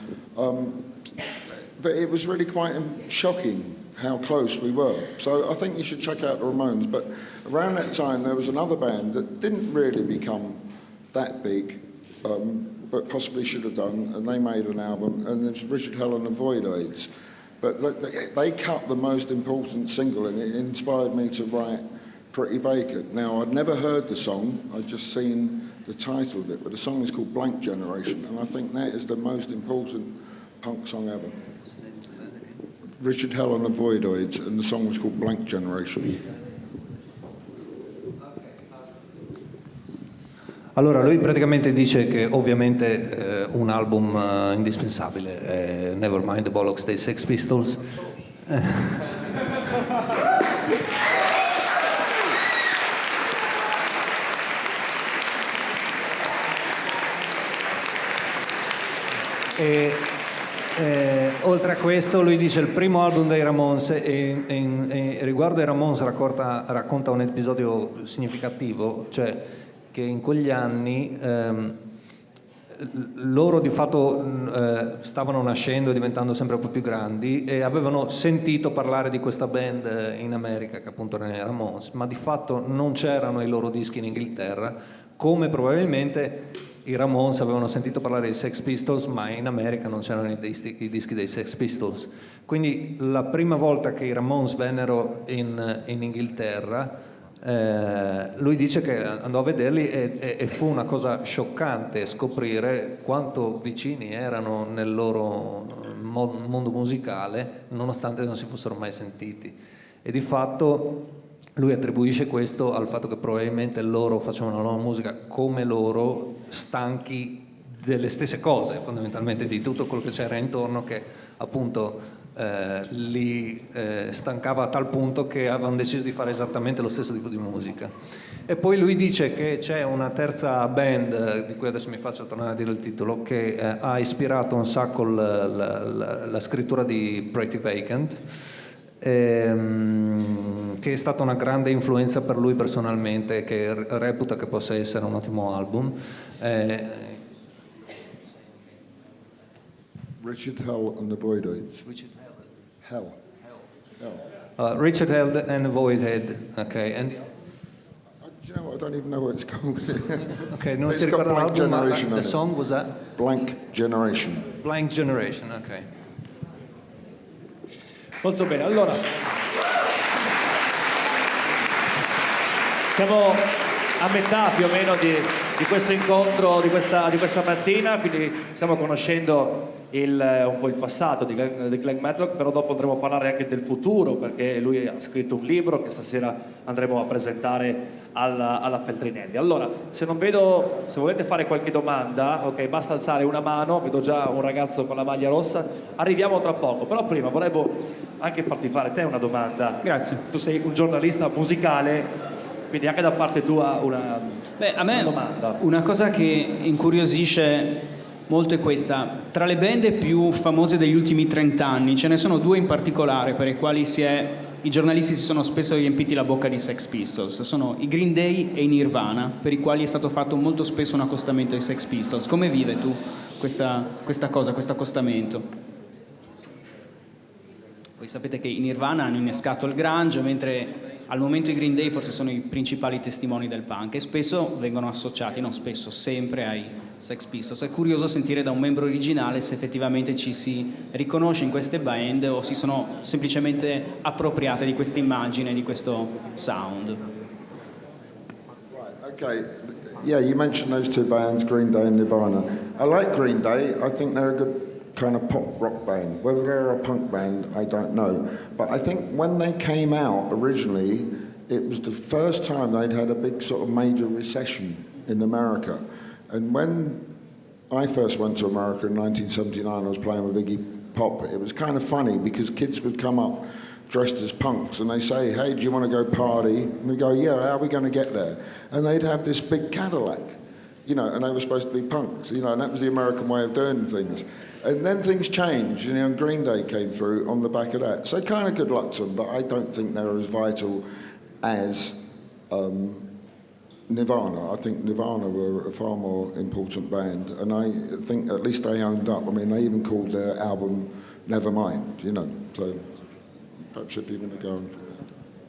But it was really quite shocking how close we were. So I think you should check out the Ramones. But around that time, there was another band that didn't really become that big, but possibly should have done, and they made an album, and it's Richard Hell and the Voidoids. But they cut the most important single, and it inspired me to write Pretty Vacant. Now, I'd never heard the song, I'd just seen the title of it, but the song is called Blank Generation, and I think that is the most important punk song ever. Richard Hell and the Voidoids, and the song was called Blank Generation. Allora, lui praticamente dice che ovviamente un album indispensabile è Nevermind the Bollocks dei Sex Pistols. Oltre a questo, lui dice il primo album dei Ramones, e riguardo ai Ramones racconta un episodio significativo, cioè che in quegli anni loro di fatto stavano nascendo e diventando sempre un po' più grandi, e avevano sentito parlare di questa band in America, che appunto erano i Ramones, ma di fatto non c'erano i loro dischi in Inghilterra, come probabilmente i Ramones avevano sentito parlare dei Sex Pistols, ma in America non c'erano i dischi dei Sex Pistols. Quindi la prima volta che i Ramones vennero in Inghilterra, lui dice che andò a vederli e fu una cosa scioccante scoprire quanto vicini erano nel loro mondo musicale, nonostante non si fossero mai sentiti. E di fatto lui attribuisce questo al fatto che probabilmente loro facevano la loro musica come loro, stanchi delle stesse cose, fondamentalmente di tutto quello che c'era intorno, che appunto li stancava a tal punto che avevano deciso di fare esattamente lo stesso tipo di musica. E poi lui dice che c'è una terza band, di cui adesso mi faccio tornare a dire il titolo, che ha ispirato un sacco la scrittura di Pretty Vacant, che è stata una grande influenza per lui personalmente, che reputa che possa essere un ottimo album. Richard Hell and the Voidoids. Hell. Richard Hell and the Voidhead, okay. And Do you know what? I don't even know what it's called. okay, non It's si got ricorda Blank l'album, ma Generation on the it. song was that? Blank Generation. Blank Generation, ok. Molto bene, allora siamo a metà più o meno di questo incontro di questa mattina, quindi stiamo conoscendo un po' il passato di Glenn Matlock, però dopo andremo a parlare anche del futuro, perché lui ha scritto un libro che stasera andremo a presentare alla Feltrinelli. Allora, se volete fare qualche domanda, ok, basta alzare una mano, vedo già un ragazzo con la maglia rossa, arriviamo tra poco, però prima volevo anche farti fare te una domanda. Grazie. Tu sei un giornalista musicale, quindi anche da parte tua una domanda. Una cosa che incuriosisce molto è questa: tra le band più famose degli ultimi 30 anni ce ne sono due in particolare per i quali i giornalisti si sono spesso riempiti la bocca di Sex Pistols. Sono i Green Day e i Nirvana, per i quali è stato fatto molto spesso un accostamento ai Sex Pistols. Come vive tu questa cosa, questo accostamento? Voi sapete che i Nirvana hanno innescato il grunge, mentre al momento i Green Day forse sono i principali testimoni del punk, e spesso vengono associati, non spesso, sempre ai Sex Pistols. È curioso sentire da un membro originale se effettivamente ci si riconosce in queste band o si sono semplicemente appropriate di questa immagine, di questo sound. Okay, yeah, you mentioned those two bands, Green Day and Nirvana. I like Green Day. I think they're a good kind of pop rock band. Whether they're a punk band, I don't know. But I think when they came out originally, it was the first time they'd had a big sort of major recession in America. And when I first went to America in 1979, I was playing with Iggy Pop. It was kind of funny because kids would come up dressed as punks, and they say, hey, do you want to go party? And we go, yeah, how are we going to get there? And they'd have this big Cadillac, you know, and they were supposed to be punks, you know, and that was the American way of doing things. And then things changed, you know, and Green Day came through on the back of that. So kind of good luck to them, but I don't think they're as vital as Nirvana. I think Nirvana were a far more important band, and I think at least they owned up. I mean, they even called their album Nevermind, you know, so perhaps if you're going to go on for it.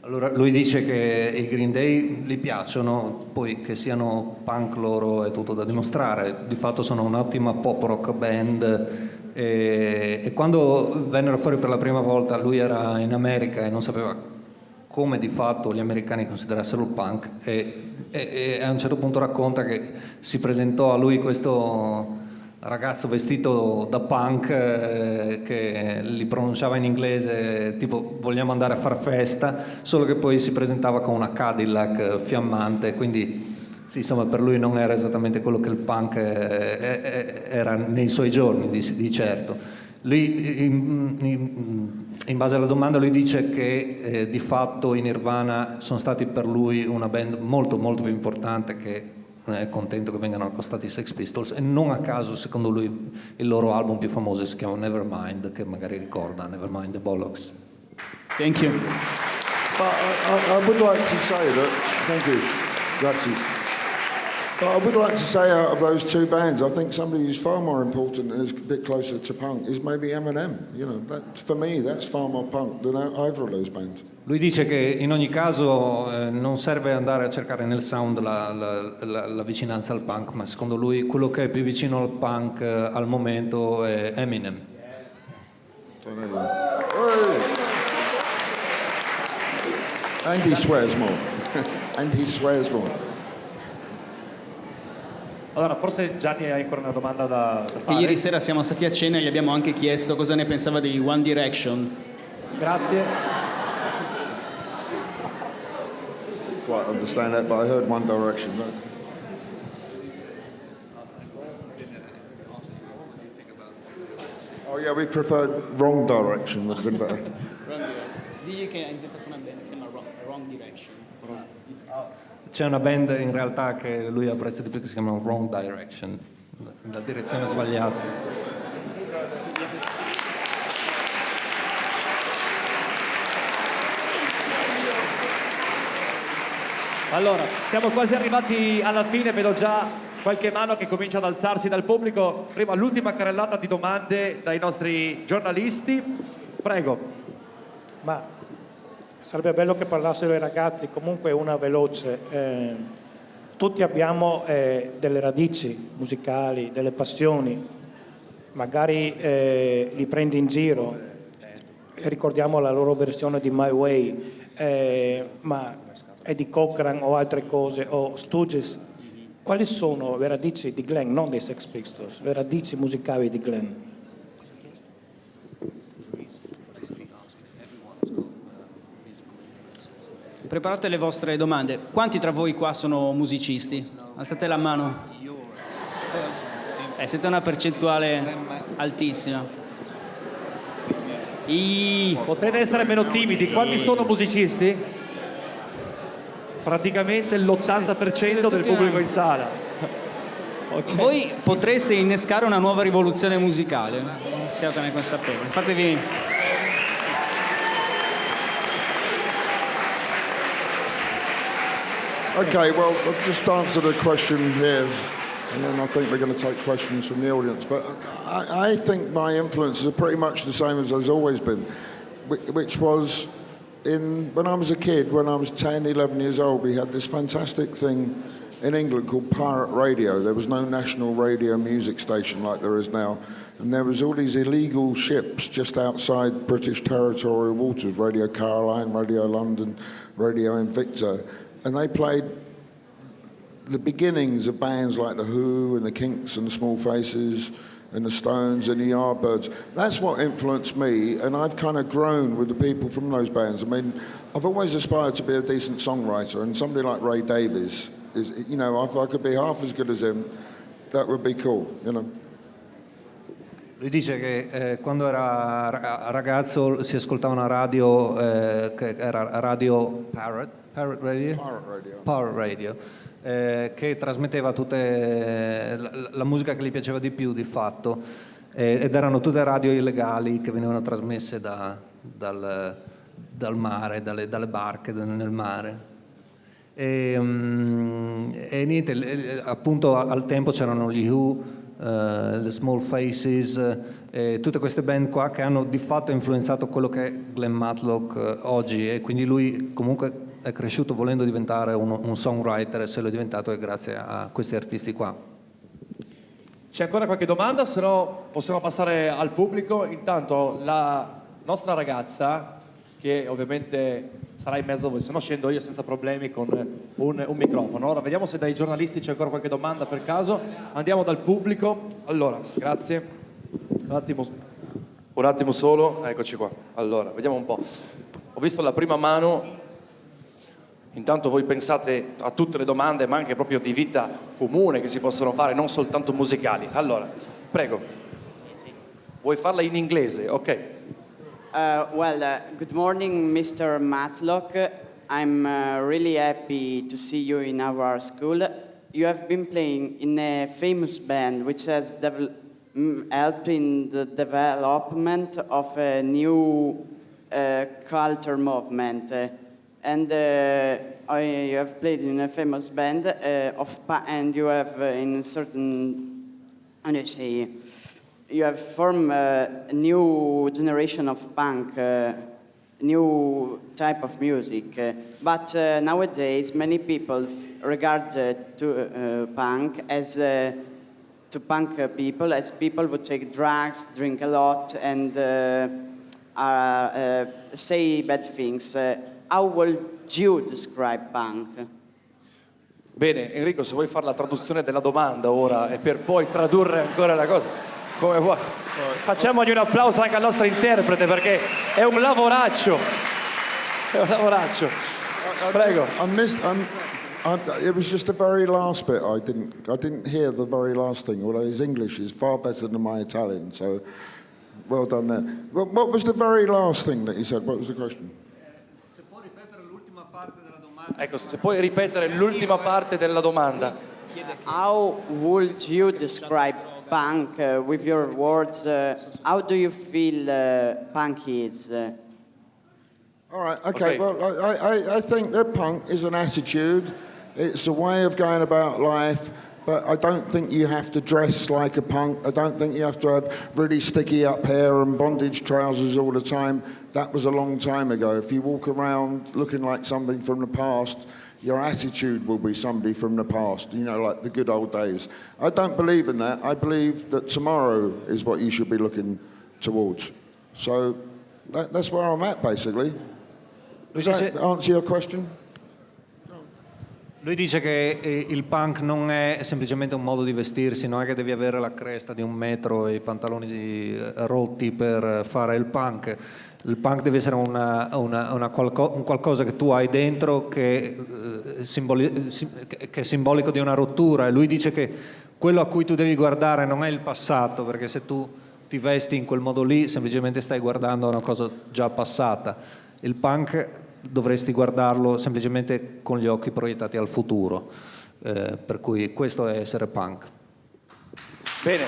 Allora, lui dice che i Green Day gli piacciono, poi che siano punk loro è tutto da dimostrare. Di fatto sono un'ottima pop rock band e quando vennero fuori per la prima volta lui era in America e non sapeva come di fatto gli americani considerassero il punk e a un certo punto racconta che si presentò a lui questo ragazzo vestito da punk che li pronunciava in inglese tipo vogliamo andare a far festa, solo che poi si presentava con una Cadillac fiammante, quindi sì, insomma per lui non era esattamente quello che il punk era nei suoi giorni di certo. Lui in base alla domanda lui dice che di fatto i Nirvana sono stati per lui una band molto molto più importante, che è contento che vengano accostati i Sex Pistols, e non a caso secondo lui il loro album più famoso si chiama Nevermind, che magari ricorda Nevermind the Bollocks. Thank you. I would like to say that, thank you, grazie. But I would like to say out of those two bands, I think somebody who's far more important and is a bit closer to punk is maybe Eminem. You know, that, for me, that's far more punk than either of those bands. Lui dice che in ogni caso non serve andare a cercare nel sound la vicinanza al punk, ma secondo lui quello che è più vicino al punk al momento è Eminem. And he swears more. And he swears more. Allora, forse Gianni hai ancora una domanda da Che fare. ieri sera siamo stati a cena e gli abbiamo anche chiesto cosa ne pensava di One Direction. Grazie. Quite understand that, but I heard One Direction. Right? Oh yeah, we preferred Wrong Direction. Would have been better. Digli che ha inventato una band che si chiama Wrong Direction. C'è una band in realtà che lui apprezza di più che si chiama Wrong Direction, la direzione sbagliata. Allora, siamo quasi arrivati alla fine, vedo già qualche mano che comincia ad alzarsi dal pubblico. Prima l'ultima carrellata di domande dai nostri giornalisti. Prego. Ma sarebbe bello che parlassero i ragazzi, comunque una veloce. Tutti abbiamo delle radici musicali, delle passioni, magari li prendi in giro e ricordiamo la loro versione di My Way, ma Eddie Cochran o altre cose, o Stooges. Quali sono le radici di Glenn, non dei Sex Pistols, le radici musicali di Glenn? Preparate le vostre domande. Quanti tra voi qua sono musicisti? Alzate la mano. Siete una percentuale altissima. Potete essere meno timidi. Quanti sono musicisti? Praticamente l'80% del pubblico in sala. Okay. Voi potreste innescare una nuova rivoluzione musicale, siatene consapevoli. Fatevi... Okay, well, I'll just answer the question here, and then I think we're going to take questions from the audience. But I think my influences are pretty much the same as there's always been, which was when I was a kid, when I was 10, 11 years old, we had this fantastic thing in England called pirate radio. There was no national radio music station like there is now. And there was all these illegal ships just outside British territorial waters, Radio Caroline, Radio London, Radio Invicta. And they played the beginnings of bands like The Who and The Kinks and The Small Faces and The Stones and The Yardbirds. That's what influenced me, and I've kind of grown with the people from those bands. I mean, I've always aspired to be a decent songwriter, and somebody like Ray Davies is, you know, if I could be half as good as him, that would be cool, you know. Lui dice che quando era ragazzo si ascoltava una radio che era radio Parrot Radio? Parrot Radio, che trasmetteva tutta la musica che gli piaceva di più di fatto, ed erano tutte radio illegali che venivano trasmesse dal mare, dalle barche nel mare. E niente, appunto al tempo c'erano gli Who, The Small Faces, tutte queste band qua che hanno di fatto influenzato quello che è Glenn Matlock oggi, e quindi lui comunque è cresciuto volendo diventare un songwriter, e se lo è diventato è grazie a questi artisti qua. C'è ancora qualche domanda? Se no possiamo passare al pubblico. Intanto la nostra ragazza, che ovviamente sarà in mezzo a voi, se no scendo io senza problemi con un microfono. Ora vediamo se dai giornalisti c'è ancora qualche domanda per caso. Andiamo dal pubblico. Allora, grazie. Un attimo solo, eccoci qua. Allora, vediamo un po'. Ho visto la prima mano. Intanto voi pensate a tutte le domande, ma anche proprio di vita comune che si possono fare, non soltanto musicali. Allora, prego. Vuoi farla in inglese? Ok. Good morning, Mr. Matlock. I'm really happy to see you in our school. You have been playing in a famous band which has helped in the development of a new culture movement. And you have played in a famous band and you have in certain, how do you say, you have formed a new generation of punk, new type of music. But nowadays, many people regard punk as to punk people as people who take drugs, drink a lot, and say bad things. How would you describe punk? Bene, Enrico, se vuoi fare la traduzione della domanda ora e per poi tradurre ancora la cosa, come vuoi. Facciamogli un applauso anche al nostro interprete perché è un lavoraccio. È un lavoraccio. Prego. It was just the very last bit. I didn't hear the very last thing. Although his English is far better than my Italian, so well done there. What was the very last thing that you said? What was the question? Ecco, se puoi ripetere l'ultima parte della domanda. How would you describe punk with your words? How do you feel punk is? All right, okay. Well, I think that punk is an attitude. It's a way of going about life, but I don't think you have to dress like a punk. I don't think you have to have really sticky up hair and bondage trousers all the time. That was a long time ago. If you walk around looking like something from the past, your attitude will be somebody from the past, you know, like the good old days. I don't believe in that. I believe that tomorrow is what you should be looking towards. So that's where I'm at, basically. Does that answer your question? Lui dice che il punk non è semplicemente un modo di vestirsi, non è che devi avere la cresta di 1 metro e i pantaloni rotti per fare il punk. Il punk deve essere un qualcosa che tu hai dentro che è simbolico di una rottura, e lui dice che quello a cui tu devi guardare non è il passato, perché se tu ti vesti in quel modo lì semplicemente stai guardando una cosa già passata. Il punk dovresti guardarlo semplicemente con gli occhi proiettati al futuro, per cui questo è essere punk. Bene.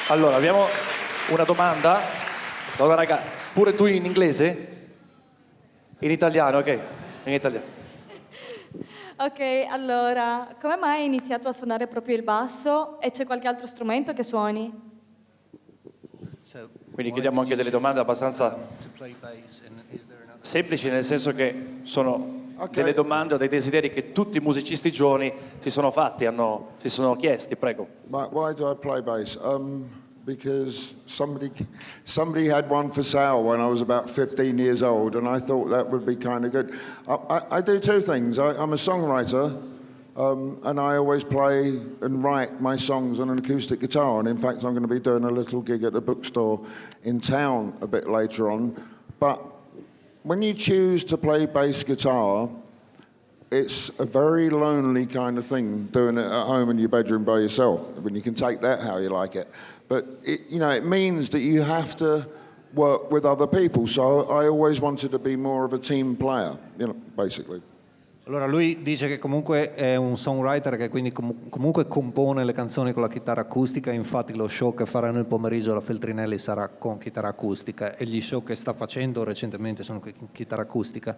Allora, abbiamo una domanda. Allora, raga, pure tu in inglese? In italiano, ok. In italiano. Ok, allora, come mai hai iniziato a suonare proprio il basso e c'è qualche altro strumento che suoni? Quindi chiediamo anche delle domande abbastanza semplici, nel senso che sono delle domande o dei desideri che tutti i musicisti giovani si sono fatti, si sono chiesti. Prego. Why do I play bass? Because somebody had one for sale when I was about 15 years old, and I thought that would be kind of good. I do 2 things. I'm a songwriter, and I always play and write my songs on an acoustic guitar. And in fact, I'm going to be doing a little gig at a bookstore in town a bit later on. But when you choose to play bass guitar, it's a very lonely kind of thing doing it at home in your bedroom by yourself, when you can take that how you like it. But it means that you have to work with other people. So I always wanted to be more of a team player, basically. Allora lui dice che comunque è un songwriter che quindi comunque compone le canzoni con la chitarra acustica, infatti lo show che farà nel pomeriggio alla Feltrinelli sarà con chitarra acustica e gli show che sta facendo recentemente sono con chitarra acustica.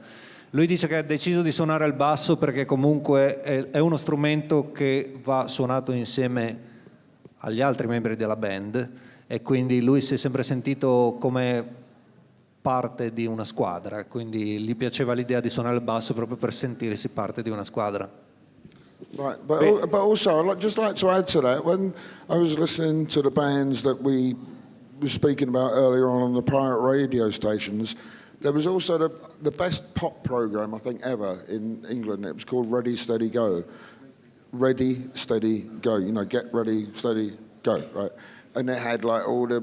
Lui dice che ha deciso di suonare il basso perché comunque è uno strumento che va suonato insieme agli altri membri della band e quindi lui si è sempre sentito come parte di una squadra, quindi gli piaceva l'idea di suonare il basso proprio per sentirsi parte di una squadra. Right, but also I'd just like to add to that, when I was listening to the bands that we were speaking about earlier on the pirate radio stations, there was also the best pop program I think ever in England. It was called Ready, Steady, Go. Ready, Steady, Go. Get ready, steady, go, right? And it had like all the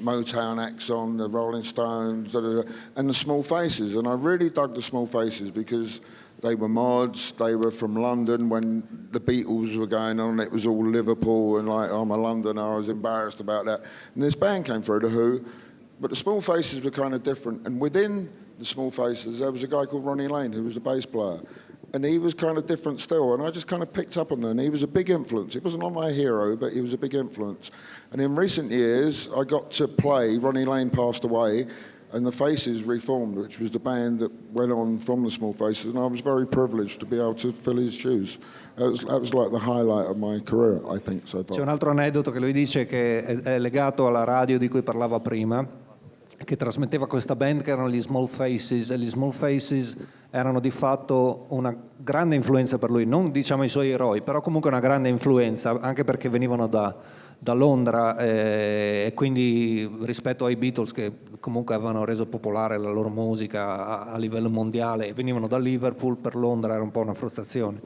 Motown acts on, the Rolling Stones, and the Small Faces. And I really dug the Small Faces because they were mods, they were from London when the Beatles were going on, it was all Liverpool, and like, I'm a Londoner, I was embarrassed about that. And this band came through, The Who, but the Small Faces were kind of different. And within the Small Faces, there was a guy called Ronnie Lane, who was the bass player. And he was kind of different still, and I just kind of picked up on that, and he was a big influence. He wasn't on my hero, but he was a big influence. And in recent years, I got to play, Ronnie Lane passed away, and the Faces reformed, which was the band that went on from the Small Faces, and I was very privileged to be able to fill his shoes. That was like the highlight of my career, I think, so far. C'è un altro aneddoto che lui dice che è legato alla radio di cui parlava prima, che trasmetteva questa band che erano gli Small Faces, e gli Small Faces erano di fatto una grande influenza per lui, non diciamo i suoi eroi, però comunque una grande influenza, anche perché venivano da Londra e quindi rispetto ai Beatles che comunque avevano reso popolare la loro musica a livello mondiale, venivano da Liverpool, per Londra era un po' una frustrazione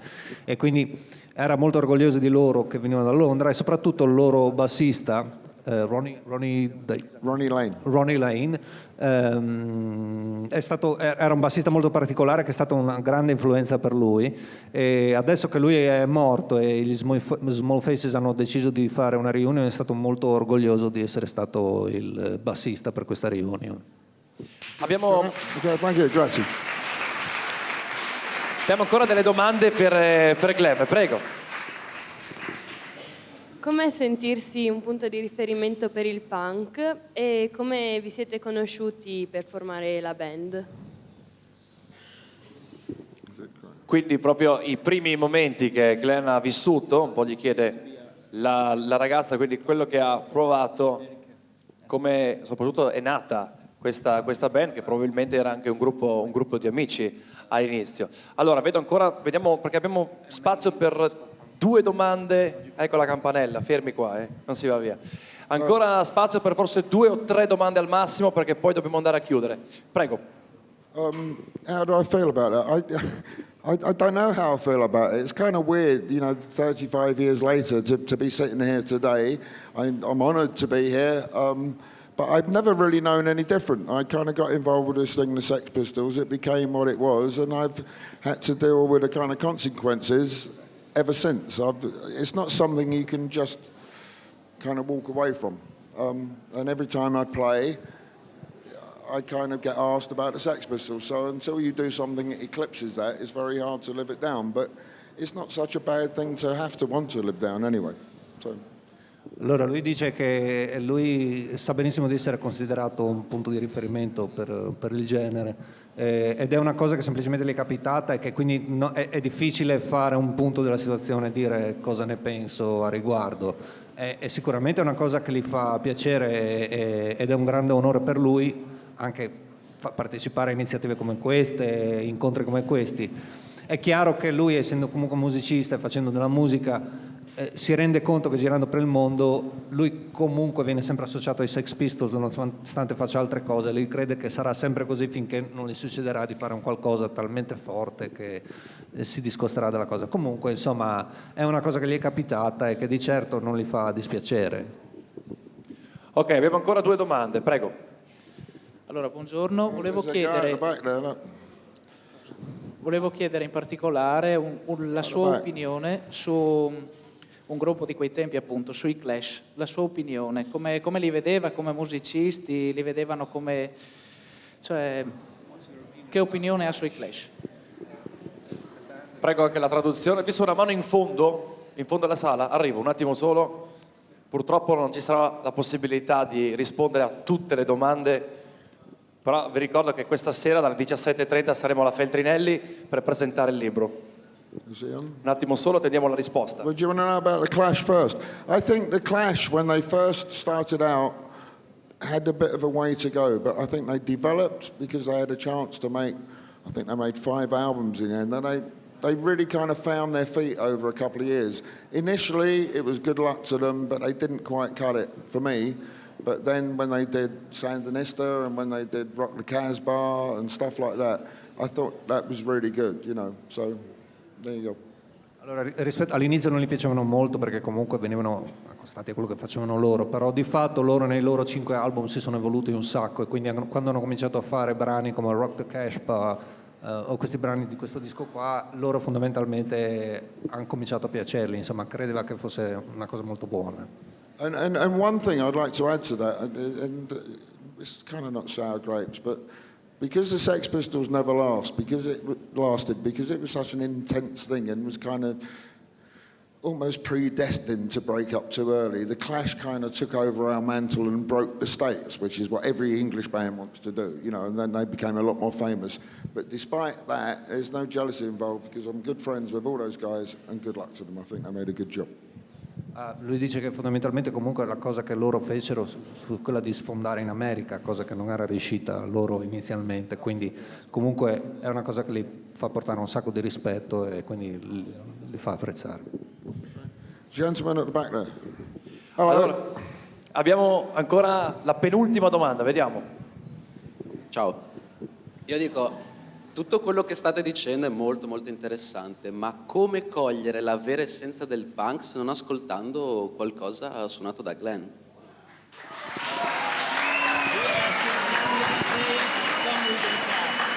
e quindi era molto orgoglioso di loro che venivano da Londra e soprattutto il loro bassista Ronnie Lane era un bassista molto particolare che è stato una grande influenza per lui e adesso che lui è morto e gli Small Faces hanno deciso di fare una riunione, è stato molto orgoglioso di essere stato il bassista per questa riunione. Abbiamo Grazie. Abbiamo ancora delle domande per Glenn, prego. Come sentirsi un punto di riferimento per il punk e come vi siete conosciuti per formare la band? Quindi proprio i primi momenti che Glenn ha vissuto, un po' gli chiede la ragazza, quindi quello che ha provato, come soprattutto è nata questa band, che probabilmente era anche un gruppo di amici all'inizio. Allora, vediamo perché abbiamo spazio per 2 domande, ecco la campanella, fermi qua, non si va via. Ancora spazio per forse 2 o 3 domande al massimo perché poi dobbiamo andare a chiudere. Prego. How do I feel about that? I don't know how I feel about it. It's kind of weird, 35 years later to be sitting here today. I'm honoured to be here, but I've never really known any different. I kind of got involved with this thing, the Sex Pistols. It became what it was, and I've had to deal with the kind of consequences ever since. It's not something you can just kind of walk away from. And every time I play, I kind of get asked about the Sex Pistols. So until you do something that eclipses that, it's very hard to live it down. But it's not such a bad thing to have to want to live down anyway. So. Allora lui dice che lui sa benissimo di essere considerato un punto di riferimento per il genere ed è una cosa che semplicemente gli è capitata e che quindi è difficile fare un punto della situazione e dire cosa ne penso a riguardo. È sicuramente una cosa che gli fa piacere ed è un grande onore per lui anche partecipare a iniziative come queste, incontri come questi. È chiaro che lui, essendo comunque musicista e facendo della musica, si rende conto che girando per il mondo lui comunque viene sempre associato ai Sex Pistols nonostante faccia altre cose. Lui crede che sarà sempre così finché non gli succederà di fare un qualcosa talmente forte che si discosterà dalla cosa. Comunque insomma è una cosa che gli è capitata e che di certo non gli fa dispiacere. Ok, abbiamo ancora 2 domande, prego. Allora, buongiorno, volevo chiedere... Volevo chiedere in particolare la sua opinione su un gruppo di quei tempi, appunto, sui Clash. La sua opinione, come li vedeva come musicisti, li vedevano come... cioè, che opinione ha sui Clash? Prego anche la traduzione. Visto una mano in fondo alla sala, arrivo un attimo solo. Purtroppo non ci sarà la possibilità di rispondere a tutte le domande, però vi ricordo che questa sera dalle 17:30 saremo alla Feltrinelli per presentare il libro. Un attimo solo, attendiamo la risposta. Well, do you want to know about the Clash first? I think the Clash, when they first started out, had a bit of a way to go, but I think they developed because they had a chance to make, I think they made 5 albums in the end, and they really kind of found their feet over a couple of years. Initially, it was good luck to them, but they didn't quite cut it for me. But then when they did Sandinista and when they did Rock the Casbah and stuff like that, I thought that was really good, you know, so there you go. Allora, rispetto all'inizio non gli piacevano molto perché comunque venivano accostati a quello che facevano loro, però di fatto loro nei loro 5 album si sono evoluti un sacco e quindi quando hanno cominciato a fare brani come Rock the Casbah o questi brani di questo disco qua, loro fondamentalmente hanno cominciato a piacerli, insomma credeva che fosse una cosa molto buona. And one thing I'd like to add to that, and it's kind of not sour grapes, but because the Sex Pistols never lasted, because it was such an intense thing and was kind of almost predestined to break up too early, the Clash kind of took over our mantle and broke the States, which is what every English band wants to do, you know, and then they became a lot more famous. But despite that, there's no jealousy involved because I'm good friends with all those guys and good luck to them. I think they made a good job. Lui dice che fondamentalmente comunque la cosa che loro fecero fu quella di sfondare in America, cosa che non era riuscita loro inizialmente, quindi comunque è una cosa che li fa portare un sacco di rispetto e quindi li fa apprezzare. Gentleman at the back there. Allora, abbiamo ancora la penultima domanda, vediamo. Ciao, io dico, tutto quello che state dicendo è molto molto interessante, ma come cogliere la vera essenza del punk se non ascoltando qualcosa suonato da Glenn?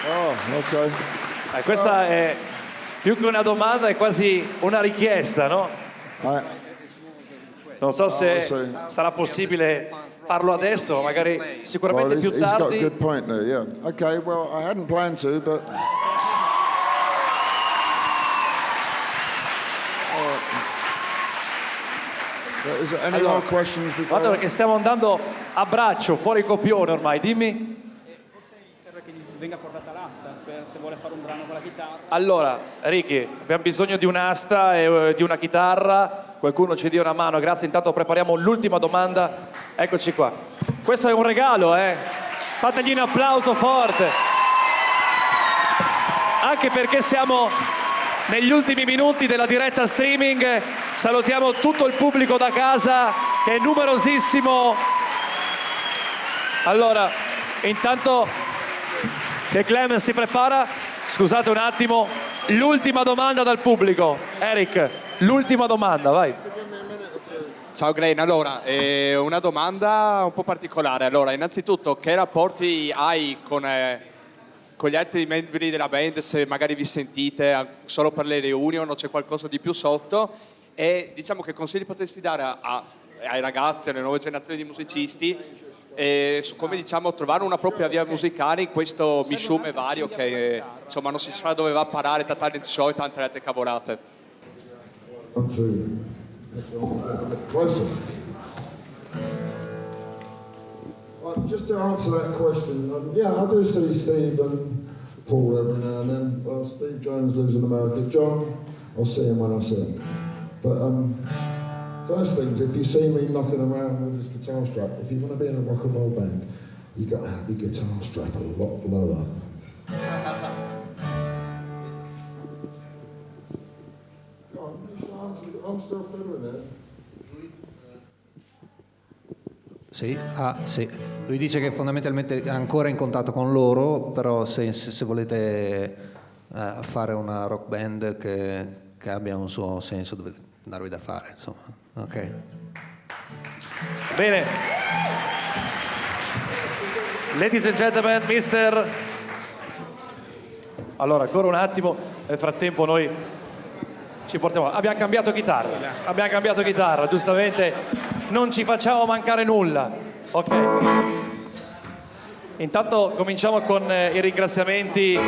Oh, ok. Questa è più che una domanda, è quasi una richiesta, no? Non so se sarà possibile farlo adesso, magari sicuramente più He's got a tardi. good point there, yeah. Okay, well, I hadn't planned to, but... Is there any more questions before? Guarda perché stiamo andando a braccio, fuori copione ormai, dimmi. Forse serve che gli venga portata l'asta se vuole fare un brano con la chitarra. Allora, Ricky, abbiamo bisogno di un'asta e di una chitarra. Qualcuno ci dia una mano, grazie. Intanto prepariamo l'ultima domanda. Eccoci qua. Questo è un regalo, Fategli un applauso forte. Anche perché siamo negli ultimi minuti della diretta streaming. Salutiamo tutto il pubblico da casa, che è numerosissimo. Allora, intanto che Clemens si prepara, scusate un attimo, l'ultima domanda dal pubblico. Eric, l'ultima domanda, vai. Ciao Glenn, allora, una domanda un po' particolare. Allora, innanzitutto, che rapporti hai con gli altri membri della band, se magari vi sentite solo per le reunion o c'è qualcosa di più sotto? E diciamo che consigli potresti dare ai ragazzi, alle nuove generazioni di musicisti, su come diciamo trovare una propria via musicale in questo misciume vario che insomma non si sa dove va a parare tra talent show e tante altre cavolate. Closer. Just to answer that question, yeah, I do see Steve and Paul every now and then. Steve Jones lives in America. John, I'll see him when I see him. But first things, if you see me knocking around with this guitar strap, if you want to be in a rock and roll band, you got to have the guitar strap a lot lower. I'm still fiddling it. Sì, sì. Lui dice che fondamentalmente è ancora in contatto con loro, però se volete fare una rock band che abbia un suo senso dovete darvi da fare, insomma. Ok. Bene. Ladies and gentlemen, Mr. Allora, ancora un attimo, nel frattempo noi ci portiamo... Abbiamo cambiato chitarra, giustamente non ci facciamo mancare nulla. Ok. Intanto cominciamo con i ringraziamenti.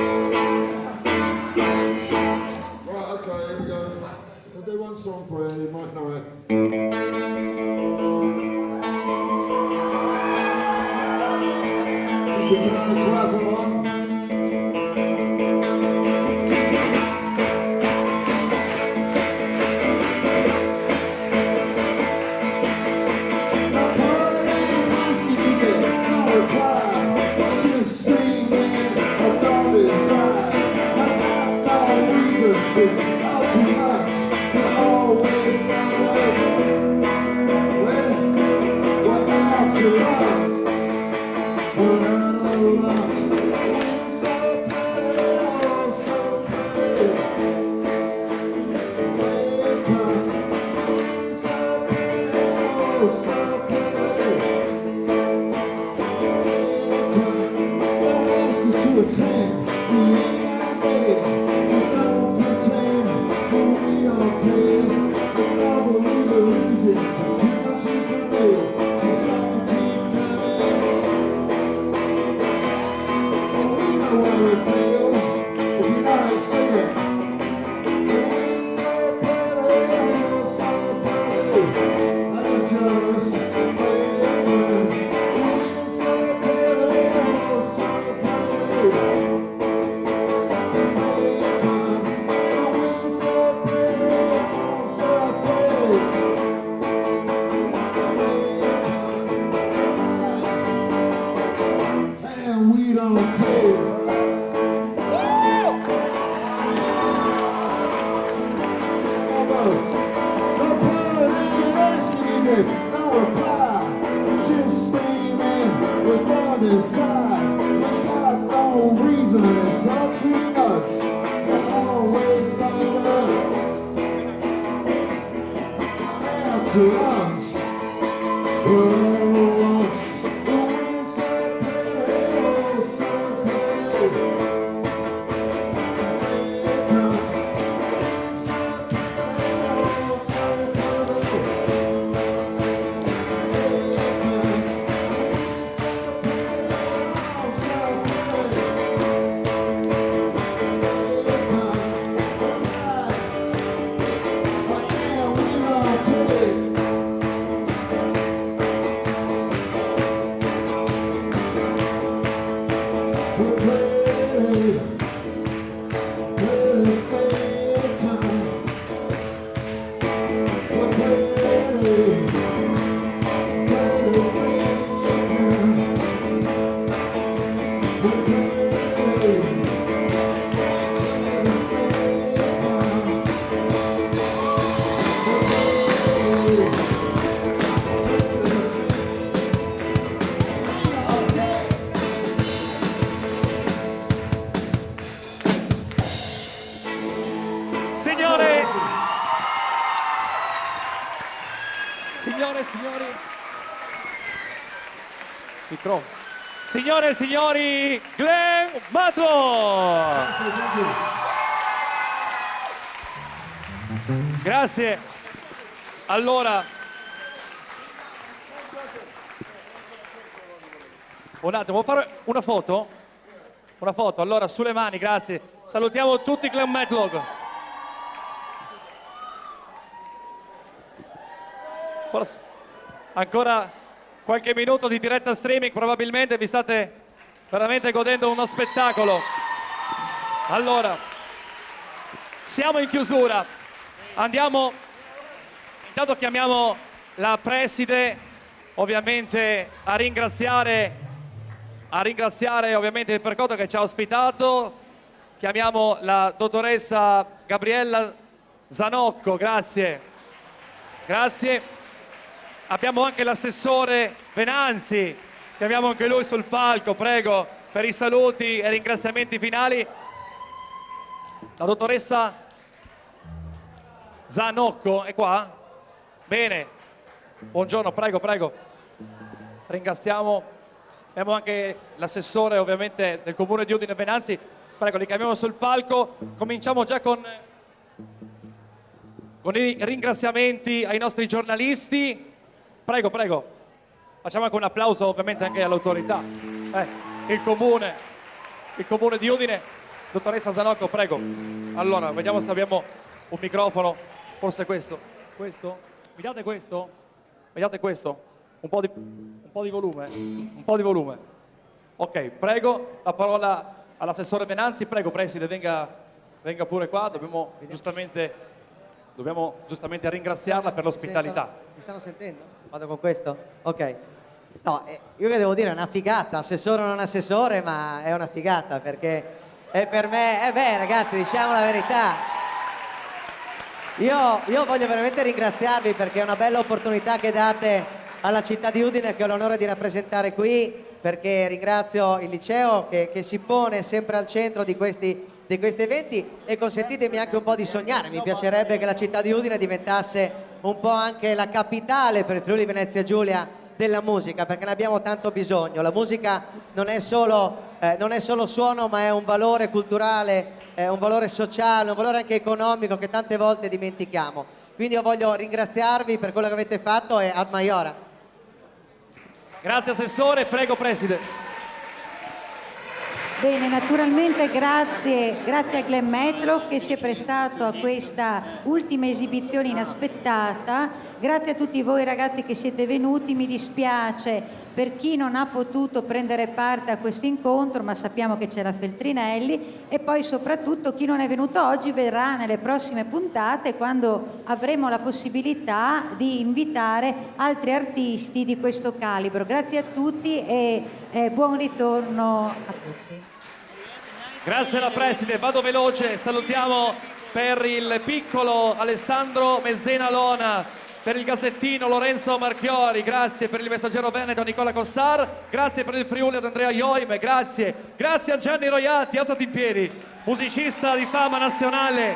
Signore e signori, Glenn Matlock! Grazie. Allora, un attimo, vuoi fare una foto? Una foto, allora sulle mani, grazie. Salutiamo tutti Glenn Matlock. Forse ancora qualche minuto di diretta streaming, probabilmente vi state veramente godendo uno spettacolo. Allora, siamo in chiusura. Andiamo, intanto chiamiamo la preside, ovviamente a ringraziare ovviamente il Percoto che ci ha ospitato. Chiamiamo la dottoressa Gabriella Zanocco, grazie. Grazie. Abbiamo anche l'assessore Venanzi, chiamiamo anche lui sul palco, prego, per i saluti e ringraziamenti finali. La dottoressa Zanocco è qua? Bene, buongiorno, prego, prego. Ringraziamo. Abbiamo anche l'assessore ovviamente del comune di Udine Venanzi. Prego, li chiamiamo sul palco. Cominciamo già con i ringraziamenti ai nostri giornalisti. Prego, prego. Facciamo anche un applauso ovviamente anche all'autorità. Il comune di Udine. Dottoressa Zanocco, prego. Allora, vediamo se abbiamo un microfono. Forse questo. Questo? Mi date questo? Mi date questo? Un po' di volume? Un po' di volume. Ok, prego, la parola all'assessore Venanzi. Prego, preside, venga pure qua. Dobbiamo giustamente ringraziarla per l'ospitalità. Mi stanno sentendo? Vado con questo? Ok. No, io che devo dire, è una figata. Assessore o non assessore, ma è una figata perché è per me... ragazzi, diciamo la verità. Io voglio veramente ringraziarvi perché è una bella opportunità che date alla città di Udine, che ho l'onore di rappresentare qui, perché ringrazio il liceo che si pone sempre al centro di questi eventi, e consentitemi anche un po' di sognare. Mi piacerebbe che la città di Udine diventasse un po' anche la capitale per il Friuli Venezia Giulia della musica, perché ne abbiamo tanto bisogno. La musica non è solo suono, ma è un valore culturale, è un valore sociale, un valore anche economico che tante volte dimentichiamo. Quindi io voglio ringraziarvi per quello che avete fatto e ad maiora. Grazie assessore, prego preside. Bene, naturalmente grazie a Glenn Matlock che si è prestato a questa ultima esibizione inaspettata. Grazie a tutti voi ragazzi che siete venuti. Mi dispiace per chi non ha potuto prendere parte a questo incontro, ma sappiamo che c'è la Feltrinelli, e poi soprattutto chi non è venuto oggi verrà nelle prossime puntate, quando avremo la possibilità di invitare altri artisti di questo calibro. Grazie a tutti e buon ritorno a tutti. Grazie alla preside, vado veloce. Salutiamo per il piccolo Alessandro Mezzena Lona, per il Gazzettino Lorenzo Marchiori, grazie per il Messaggero Veneto Nicola Cossar, grazie per il Friuli ad Andrea Ioime, grazie a Gianni Roiati, alzati in piedi, musicista di fama nazionale,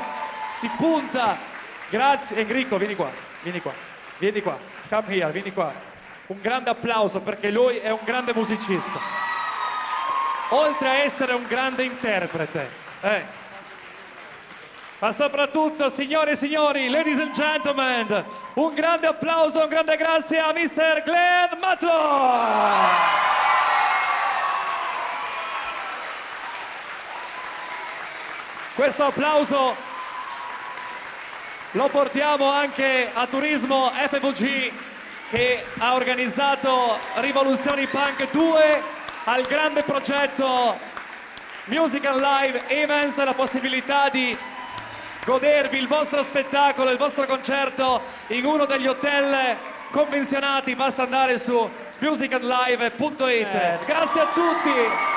di punta, grazie. Enrico, vieni qua, come here, vieni qua. Un grande applauso perché lui è un grande musicista, oltre a essere un grande interprete. Ma soprattutto, signore e signori, ladies and gentlemen, un grande applauso, un grande grazie a Mr. Glenn Matlock! Questo applauso lo portiamo anche a Turismo FVG, che ha organizzato Rivoluzioni Punk 2, al grande progetto Music and Live Events, la possibilità di godervi il vostro spettacolo, il vostro concerto in uno degli hotel convenzionati. Basta andare su musicandlive.it. Grazie a tutti.